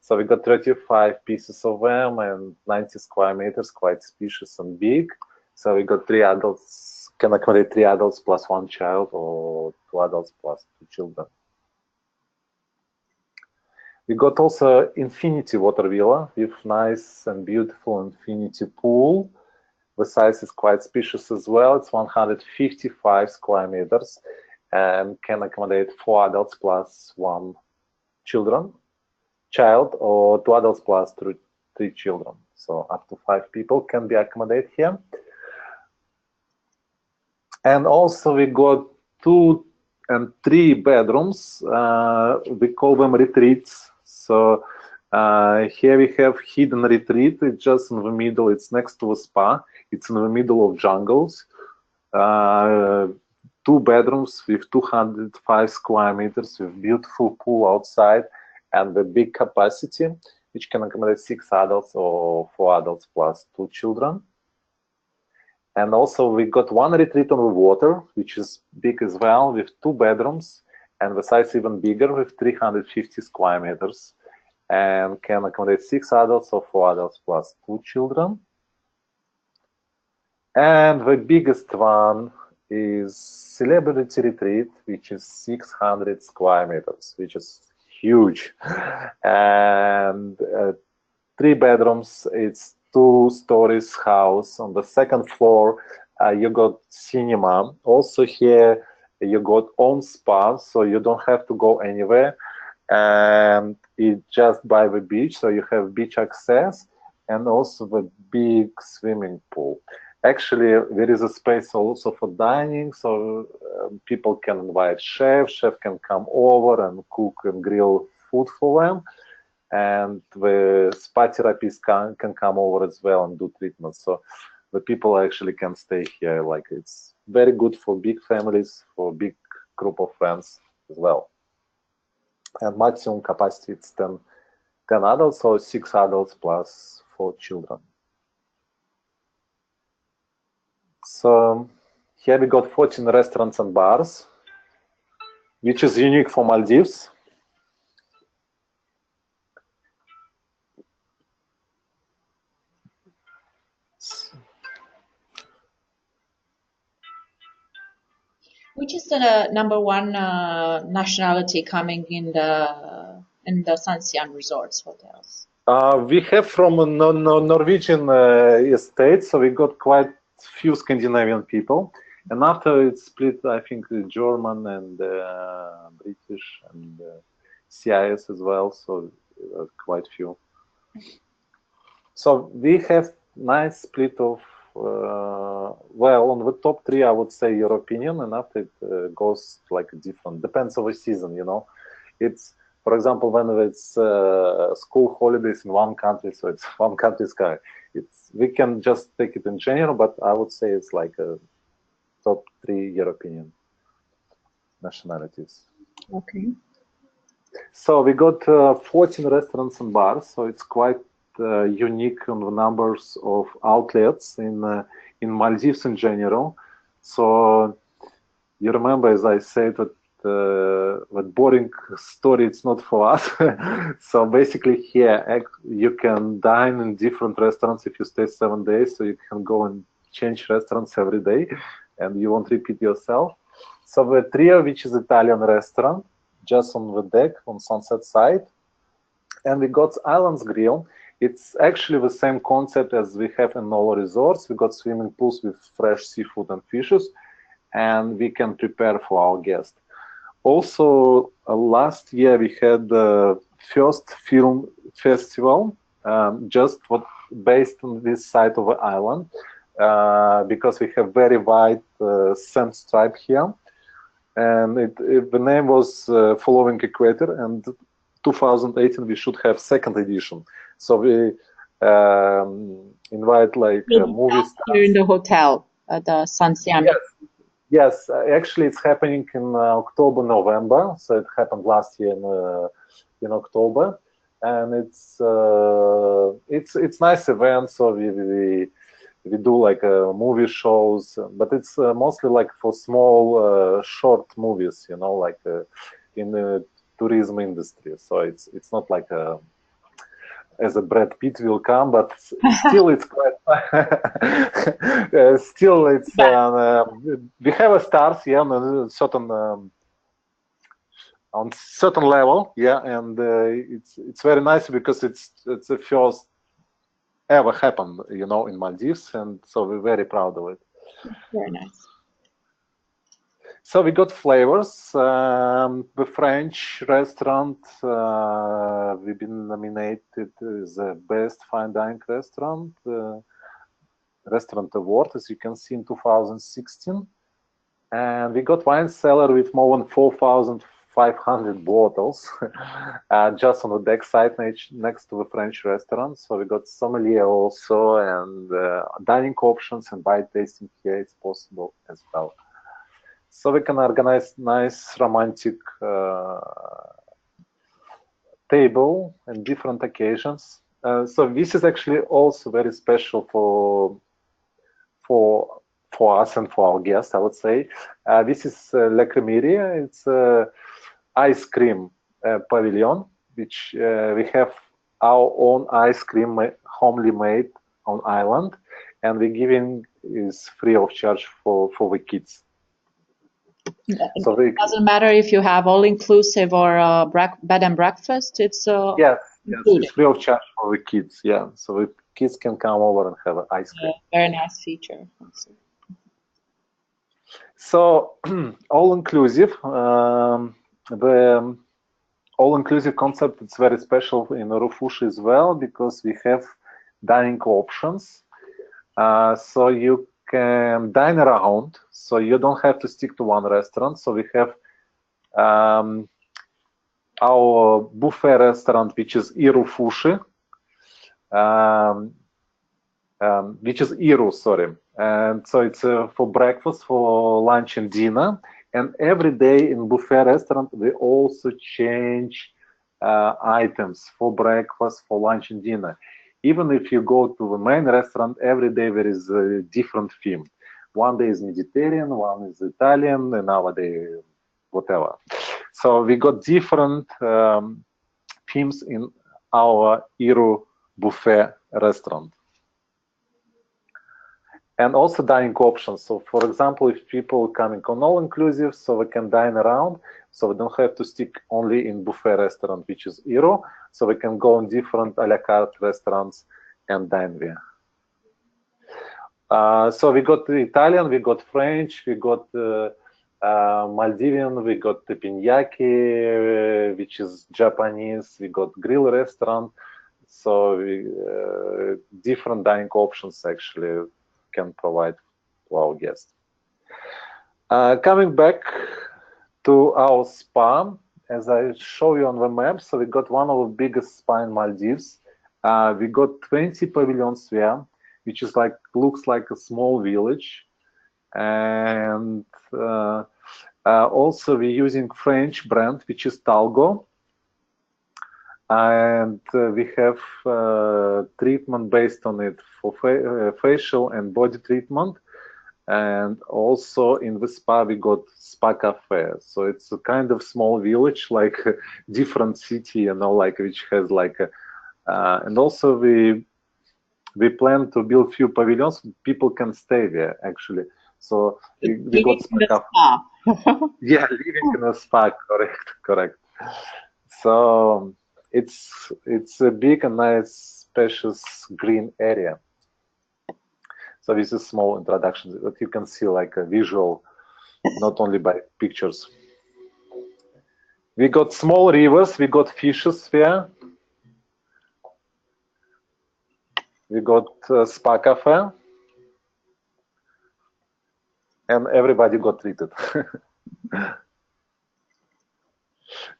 So we got 35 pieces of them and 90 square meters, quite spacious and big. So we got 3 adults, can accommodate 3 adults plus 1 child, or 2 adults plus 2 children. We got also infinity water villa with nice and beautiful infinity pool. The size is quite spacious as well. It's 155 square meters and can accommodate 4 adults plus 1 child, or 2 adults plus 3 children. So up to 5 people can be accommodated here. And also we got 2 and 3 bedrooms. We call them retreats. So here we have hidden retreat. It's just in the middle. It's next to a spa. It's in the middle of jungles. 2 bedrooms with 205 square meters with beautiful pool outside and a big capacity, which can accommodate 6 adults or 4 adults plus 2 children. And also we got 1 retreat on the water, which is big as well, with 2 bedrooms, and the size even bigger with 350 square meters, and can accommodate 6 adults or 4 adults plus 2 children. And the biggest one is Celebrity Retreat, which is 600 square meters, which is huge. And 3 bedrooms, it's 2 stories house. On the 2nd floor, you got cinema. Also here, you got own spa, so you don't have to go anywhere. And it's just by the beach, so you have beach access and also the big swimming pool. Actually, there is a space also for dining, so people can invite chef can come over and cook and grill food for them. And the spa therapists can come over as well and do treatment. So the people actually can stay here. Like, it's very good for big families, for big group of friends as well. And maximum capacity it's 10 adults or 6 adults plus 4 children. So here we got 14 restaurants and bars, which is unique for Maldives. Which is the #1 nationality coming in the SIYAM resorts hotels? We have from Norwegian estate, so we got quite few Scandinavian people, and after it's split, I think German and British and CIS as well, so quite few. So we have nice split of well, on the top 3 I would say European, and after it goes like different, depends on the season, you know. It's, for example, when it's school holidays in one country, so it's one country sky. We can just take it in general, but I would say it's like a top 3 European nationalities. Okay. So we got 14 restaurants and bars, so it's quite unique on the numbers of outlets in Maldives in general. So you remember, as I said, that boring story, it's not for us. So basically here you can dine in different restaurants if you stay 7 days, so you can go and change restaurants every day and you won't repeat yourself. So the Trio, which is Italian restaurant, just on the deck on Sunset side, and we got Islands Grill. It's actually the same concept as we have in all resorts. We got swimming pools with fresh seafood and fishes, and we can prepare for our guests. Also, last year we had the first film festival, just based on this side of the island, because we have very wide sand stripe here, and the name was Following Equator, and 2018 we should have 2nd edition. So we invite like movie stars. Here in the hotel, the SIYAM. Yes, actually it's happening in October, November. So it happened last year in October, and it's nice event. So we do like movie shows, but it's mostly like for small short movies, you know, like in the tourism industry. So it's not like as a Brad Pitt will come, but still it's quite still it's we have a stars, yeah, on certain level, yeah, and it's very nice because it's the first ever happened, you know, in Maldives, and so we're very proud of it. Very nice. So we got flavors. The French restaurant, we've been nominated as the best fine dining restaurant, restaurant award, as you can see in 2016. And we got wine cellar with more than 4,500 bottles, just on the deck side next to the French restaurant. So we got sommelier also, and dining options and wine tasting here it's possible as well. So we can organize nice romantic table and different occasions. So this is actually also very special for us and for our guests, I would say. This is La Cremeria. It's ice cream pavilion, which we have our own ice cream homely made on island, and we're giving is free of charge for the kids. So it doesn't matter if you have all-inclusive or bed and breakfast. It's yes, it's free of charge for the kids. Yeah, so the kids can come over and have ice cream. Very nice feature. So all-inclusive, the all-inclusive concept is very special in Rufushi as well because we have dining options. So you can dine around, so you don't have to stick to one restaurant. So we have our buffet restaurant, which is Irufushi, which is Iru, sorry. And so it's for breakfast, for lunch and dinner. And every day in buffet restaurant, we also change items for breakfast, for lunch and dinner. Even if you go to the main restaurant, every day there is a different theme. One day is Mediterranean, one is Italian, another day whatever. So we got different themes in our Iru buffet restaurant. And also dining options. So for example, if people coming on all-inclusive, so we can dine around, so we don't have to stick only in buffet restaurant, which is Iru, so we can go in different a la carte restaurants and dine there. So we got Italian, we got French, we got Maldivian, we got teppanyaki, which is Japanese, we got grill restaurant. So we, different dining options actually can provide to our guests. Coming back to our spa, as I show you on the map, so we got one of the biggest spa in Maldives. We got 20 pavilions there, which is like looks like a small village, and also we're using French brand, which is Talgo. And we have treatment based on it for facial and body treatment. And also in the spa, we got spa cafe. So it's a kind of small village, like a different city, you know, like which has like a, and also we plan to build few pavilions. People can stay there actually. So we got spa cafe. Yeah, living in a spa, correct. So it's a big and nice, spacious green area. So this is small introduction, but you can see like a visual, not only by pictures. We got small rivers, we got fishes there. We got spa cafe. And everybody got treated.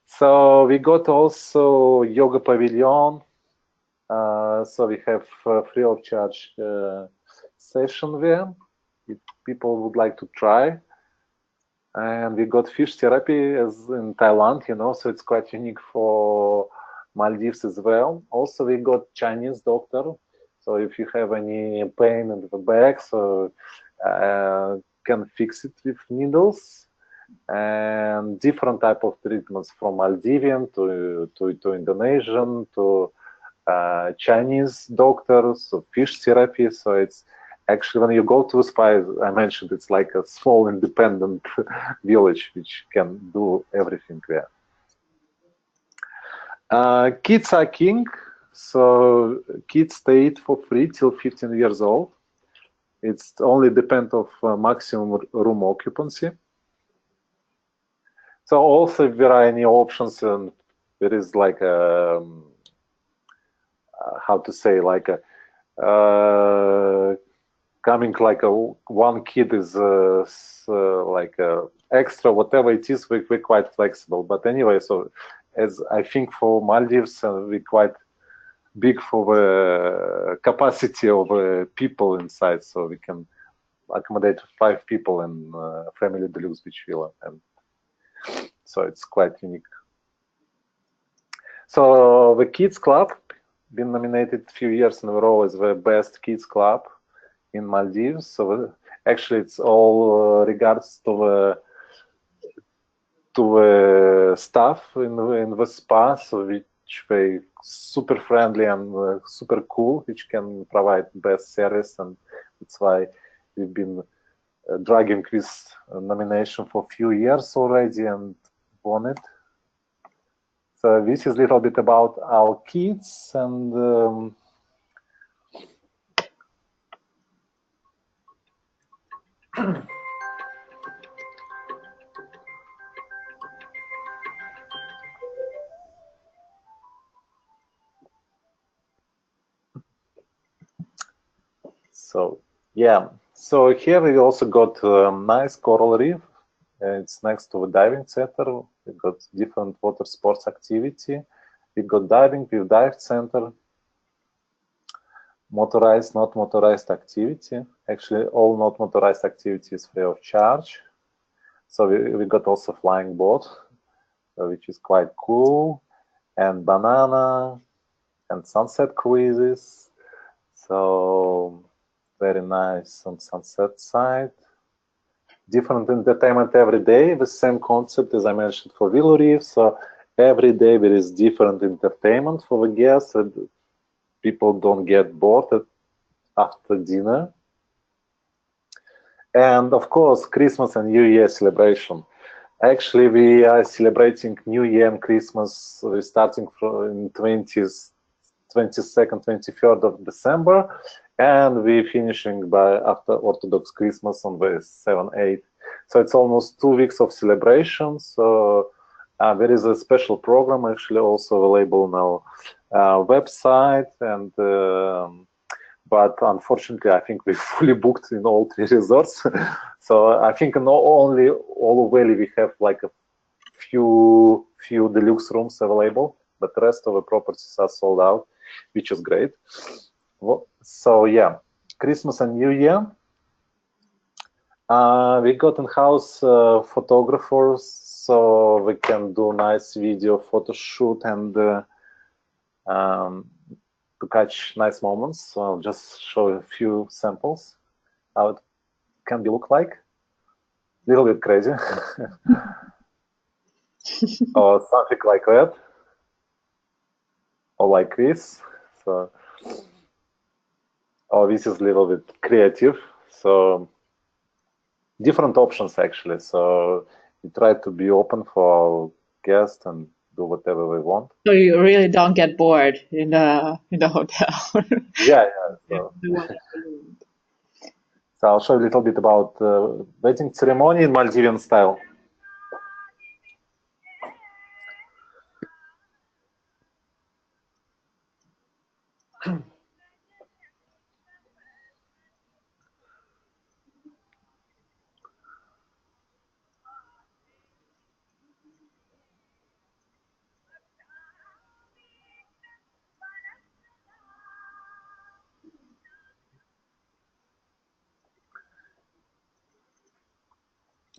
So we got also yoga pavilion. So we have free of charge session there if people would like to try. And we got fish therapy as in Thailand, you know, so it's quite unique for Maldives as well. Also, we got Chinese doctor. So if you have any pain in the back, so can fix it with needles. And different type of treatments from Maldivian to Indonesian to Chinese doctors, so fish therapy. So it's actually when you go to a spa, as I mentioned, it's like a small independent village which can do everything there. Kids are king, so kids stay for free till 15 years old. It's only depend of maximum room occupancy. So also if there are any options, and there is like a how to say, like a coming like a one kid is like extra, whatever it is, we're quite flexible. But anyway, so as I think for Maldives, we're quite big for the capacity of people inside, so we can accommodate 5 people in family deluxe beach villa, and so it's quite unique. So the kids club been nominated a few years in a row as the best kids club in Maldives. So actually, it's all regards to the staff in the spa, so which they super friendly and super cool, which can provide best service, and that's why we've been dragging this nomination for a few years already and won it. So this is a little bit about our kids, and so yeah. So here we also got a nice coral reef. It's next to the diving center. We got different water sports activity. We got diving with dive center, motorized, not motorized activity. Actually, all not motorized activity is free of charge. So we got also flying boat, which is quite cool, and banana and sunset cruises. So very nice on sunset side. Different entertainment every day, the same concept as I mentioned for Willow Reef. So every day there is different entertainment for the guests, and people don't get bored after dinner. And of course, Christmas and New Year celebration. Actually, we are celebrating New Year and Christmas. We're starting from 20th, 22nd, 23rd of December, and we're finishing by after Orthodox Christmas on the 7th, 8th. So it's almost 2 weeks of celebration. So there is a special program actually also available on our website, and but unfortunately, I think we're fully booked in all 3 resorts. So I think not only all Valley we have like a few deluxe rooms available, but the rest of the properties are sold out, which is great. So yeah, Christmas and New Year. We got in-house photographers, so we can do nice video photo shoot and to catch nice moments. So I'll just show a few samples how it can be look like. A little bit crazy. Or something like that, or like this. So, or this is a little bit creative. So different options actually. So we try to be open for our guests and do whatever we want. So you really don't get bored in the hotel. Yeah. So, so I'll show you a little bit about wedding ceremony in Maldivian style.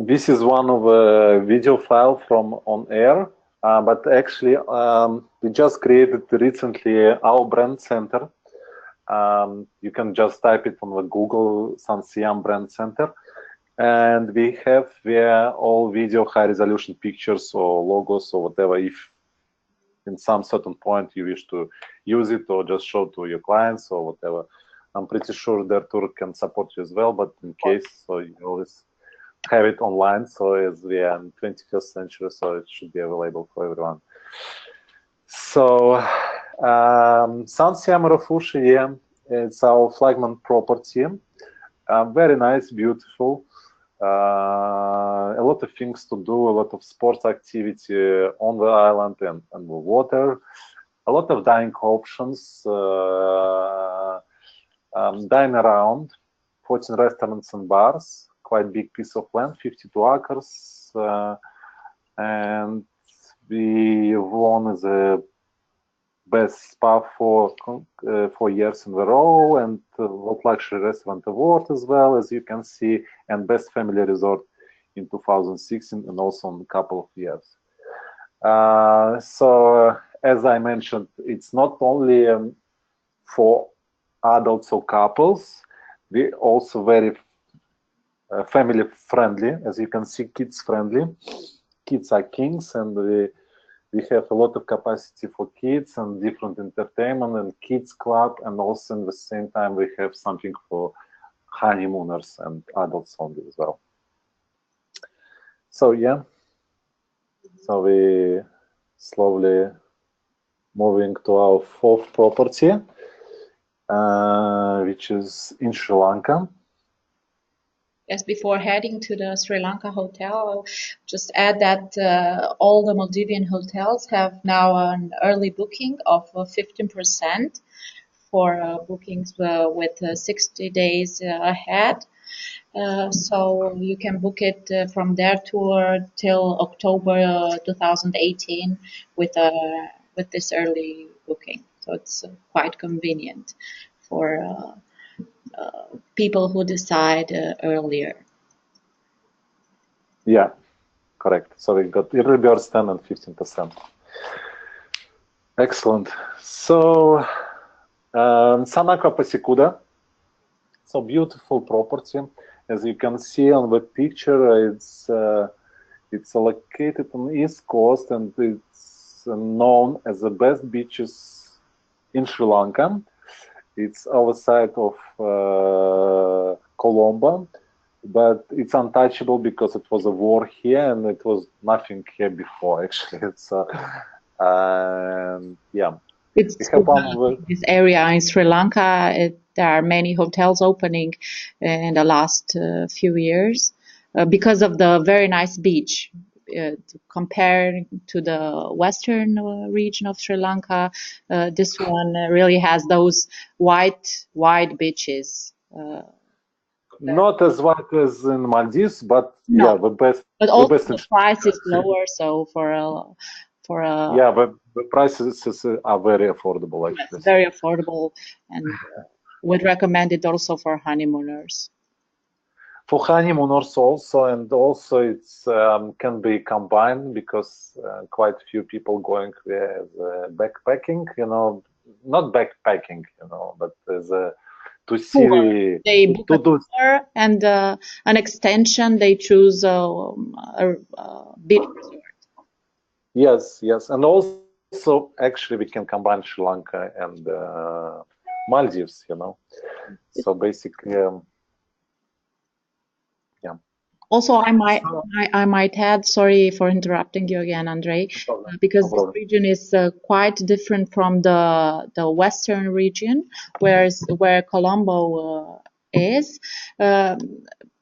This is one of a video file from on air, but actually we just created recently our brand center. You can just type it on the Google SIYAM brand center, and we have there all video high resolution pictures or logos or whatever. If in some certain point you wish to use it or just show to your clients or whatever, I'm pretty sure their tour can support you as well. But in case, so you always have it online, so as we are in 21st century, so it should be available for everyone. So SIYAM Rafushi, yeah, it's our flagman property. Very nice, beautiful. a lot of things to do, a lot of sports activity on the island and the water, a lot of dining options, dine around, 14 restaurants and bars, quite big piece of land, 52 acres, and we won the best spa for 4 years in a row, and World Luxury Restaurant Award as well, as you can see, and best family resort in 2016, and also in a couple of years. So as I mentioned, it's not only for adults or couples, we also very family friendly, as you can see, kids friendly. Kids are kings, and we have a lot of capacity for kids and different entertainment and kids club, and also at the same time we have something for honeymooners and adults only as well. So yeah, so we slowly moving to our fourth property, which is in Sri Lanka. Yes, before heading to the Sri Lanka hotel, I'll just add that all the Maldivian hotels have now an early booking of 15% for bookings with 60 days ahead. So you can book it from their tour till October 2018 with this early booking. So it's quite convenient for people who decide earlier. Yeah, correct. So we got early birds 10 and 15%. Excellent. So Sanaka Pasikuda. So beautiful property. As you can see on the picture, it's located on the east coast, and it's known as the best beaches in Sri Lanka. It's outside of Colombo, but it's untouchable because it was a war here and it was nothing here before, actually. It's yeah. It's this area in Sri Lanka. There are many hotels opening in the last few years because of the very nice beach. Compared to the western region of Sri Lanka, this one really has those wide beaches. Not as white as in Maldives, but no. Yeah, the best. But also the price is lower, so for a yeah, but the prices are very affordable, actually. Yes, very affordable, and would recommend it also for honeymooners. For honeymooners also, and also it's can be combined because quite a few people going there as backpacking, not backpacking, but as to see they book a tour and an extension. They choose a beach resort. Yes, and also actually we can combine Sri Lanka and Maldives, So basically, yeah. Also, I might add, sorry for interrupting you again, Andrei, because this region is quite different from the western region, where Colombo is.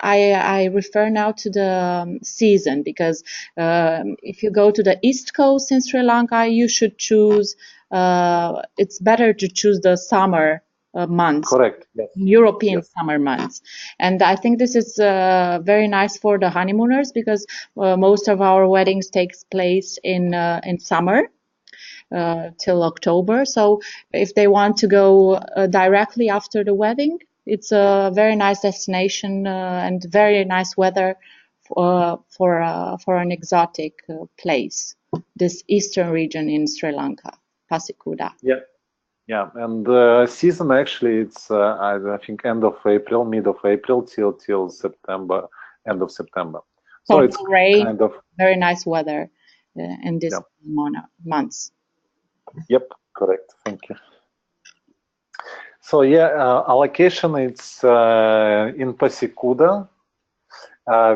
I refer now to the season, because if you go to the east coast in Sri Lanka, you should choose. It's better to choose the summer months. Correct. Yes. European summer months, and I think this is very nice for the honeymooners, because most of our weddings takes place in summer till October. So if they want to go directly after the wedding, it's a very nice destination and very nice weather for an exotic place. This eastern region in Sri Lanka, Pasikuda. Yeah, and season actually it's I think end of April, mid of April till September, end of September. So it's kind of very nice weather in these months. Yep, correct. Thank you. So yeah, allocation it's in Pasikuda,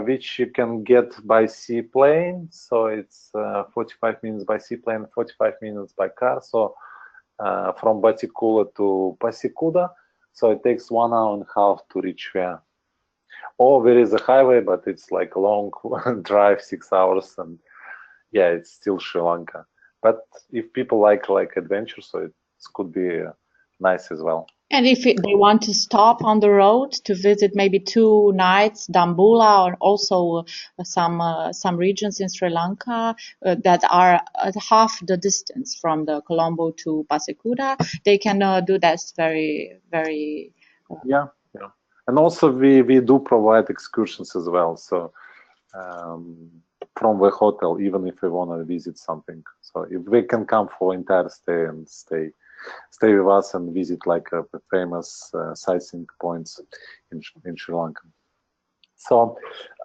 which you can get by seaplane. So it's 45 minutes by seaplane, 45 minutes by car. So from Batikula to Pasikuda, so it takes 1.5 hours to reach there. Or there is a highway, but it's like a long drive, 6 hours, and yeah, it's still Sri Lanka. But if people like adventure, so it could be nice as well. And if they want to stop on the road to visit maybe 2 nights, Dambulla, or also some regions in Sri Lanka that are at half the distance from the Colombo to Pasikuda, they can do that very, very. Yeah, yeah. And also we do provide excursions as well. So from the hotel, even if we want to visit something. So if we can come for entire stay and stay with us and visit like the famous sightseeing points in Sri Lanka. So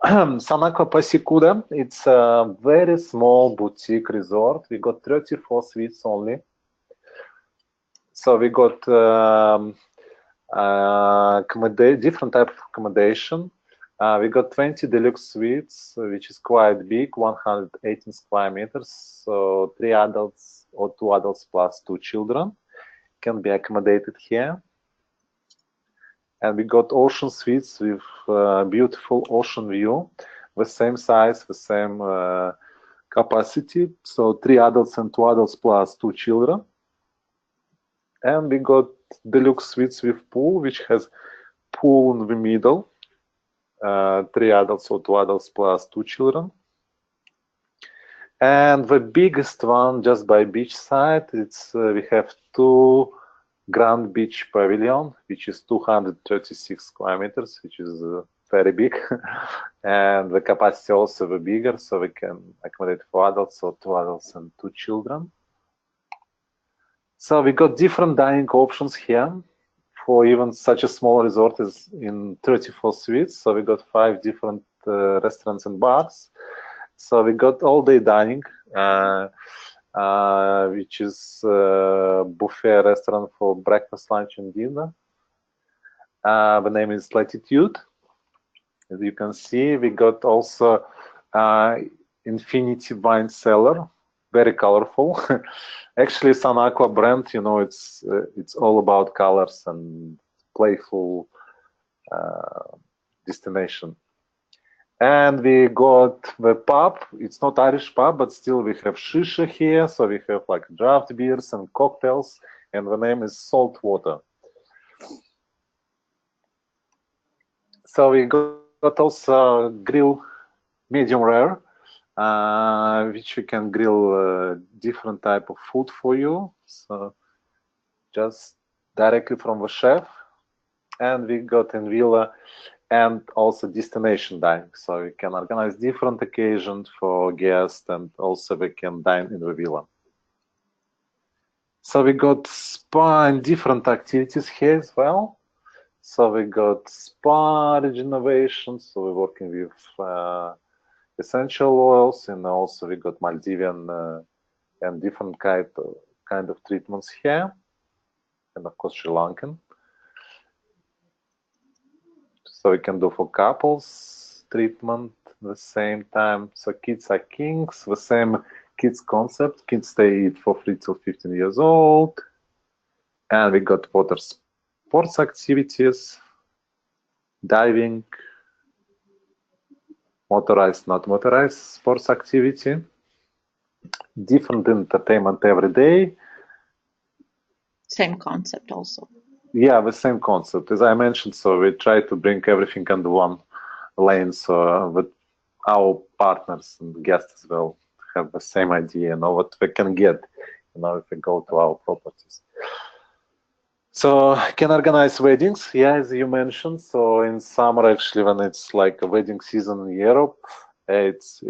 Sanako Pasikuda, it's a very small boutique resort. We got 34 suites only. So we got different type of accommodation. We got 20 deluxe suites, which is quite big, 118 square meters. So 3 adults or 2 adults plus 2 children can be accommodated here. And we got ocean suites with beautiful ocean view, the same size, the same capacity. So 3 adults and 2 adults plus 2 children. And we got deluxe suites with pool, which has pool in the middle, 3 adults or 2 adults plus 2 children. And the biggest one, just by beach side, it's we have 2 Grand Beach Pavilion, which is 236 square meters, which is very big. And the capacity also bigger, so we can accommodate 4 adults or 2 adults and 2 children. So we got different dining options here for even such a small resort as in 34 suites. So we got 5 different restaurants and bars. So we got all-day dining, which is buffet restaurant for breakfast, lunch, and dinner. The name is Latitude. As you can see, we got also Infinity Wine Cellar, very colorful. Actually, Sun Aqua brand, you know, it's all about colors and playful destination. And we got the pub. It's not Irish pub, but still we have shisha here. So we have like draft beers and cocktails, and the name is Saltwater. So we got also grill medium rare, which we can grill different type of food for you. So just directly from the chef. And we got in villa and also destination dining. So we can organize different occasions for guests, and also we can dine in the villa. So we got spa and different activities here as well. So we got spa regeneration. So we're working with essential oils, and also we got Maldivian and different kind of treatments here, and of course Sri Lankan. So we can do for couples treatment at the same time. So kids are kings, the same kids concept. Kids stay for free till 15 years old. And we got water sports activities, diving, motorized, not motorized sports activity, different entertainment every day. Same concept also. Yeah, the same concept. As I mentioned, so we try to bring everything under one lane, so that our partners and guests as well have the same idea, know what we can get, you know, if we go to our properties. So can organize weddings, yeah, as you mentioned. So in summer, actually, when it's like a wedding season in Europe, it's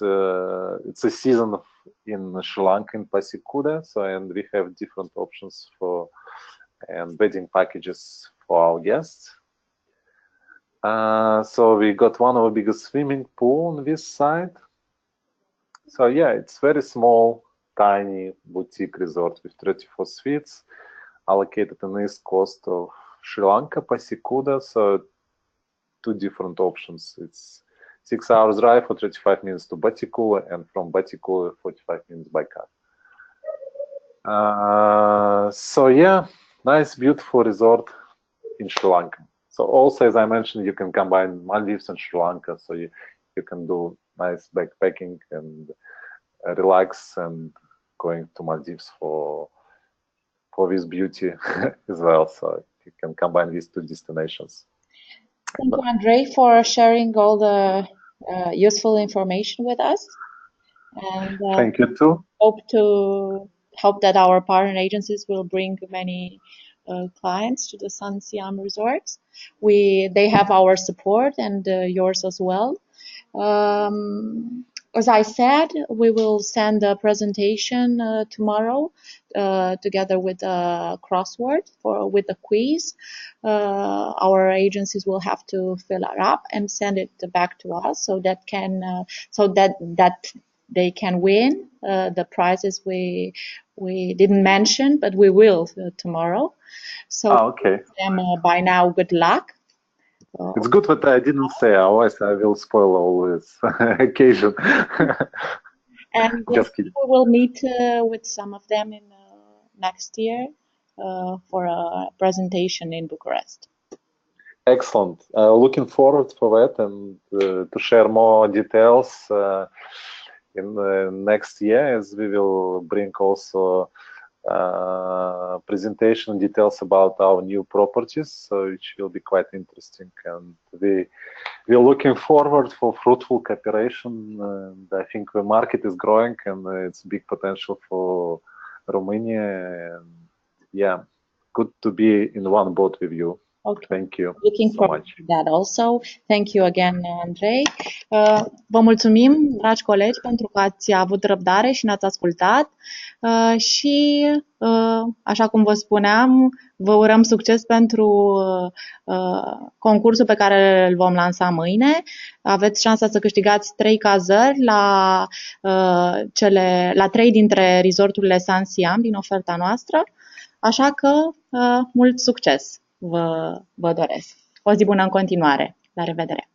a season in Sri Lanka in Pasikuda. So and we have different options for and wedding packages for our guests. So we got one of the biggest swimming pool on this side. So yeah, it's very small, tiny boutique resort with 34 suites, allocated on the east coast of Sri Lanka, Pasikuda. So 2 different options. It's 6 hours drive for 35 minutes to Batikula, and from Batikula 45 minutes by car. So yeah, nice, beautiful resort in Sri Lanka. So also, as I mentioned, you can combine Maldives and Sri Lanka, so you can do nice backpacking and relax and going to Maldives for this beauty as well. So you can combine these two destinations. Thank you, Andrei, for sharing all the useful information with us. And thank you too. Hope that our partner agencies will bring many clients to the SIYAM resorts. They have our support and yours as well. As I said, we will send a presentation tomorrow together with a crossword with a quiz. Our agencies will have to fill it up and send it back to us so that they can win the prizes we didn't mention, but we will tomorrow. So okay. them by now, good luck. It's good that I didn't say, otherwise I will spoil all this occasion. And Just we will meet with some of them in next year for a presentation in Bucharest. Excellent. Looking forward for that and to share more details in the next year, as we will bring also presentation details about our new properties, which will be quite interesting. And we're looking forward for fruitful cooperation. And I think the market is growing and it's big potential for Romania. And yeah, good to be in one boat with you. Okay. Thank you Looking so forward much. to that also. Thank you again, Andrei. Vă mulțumim, dragi colegi, pentru că ați avut răbdare și ne-ați ascultat. Și, așa cum vă spuneam, vă urăm succes pentru concursul pe care îl vom lansa mâine. Aveți șansa să câștigați 3 cazări la 3 dintre resorturile SIYAM din oferta noastră. Așa că, mult succes! Vă doresc. O zi bună în continuare. La revedere!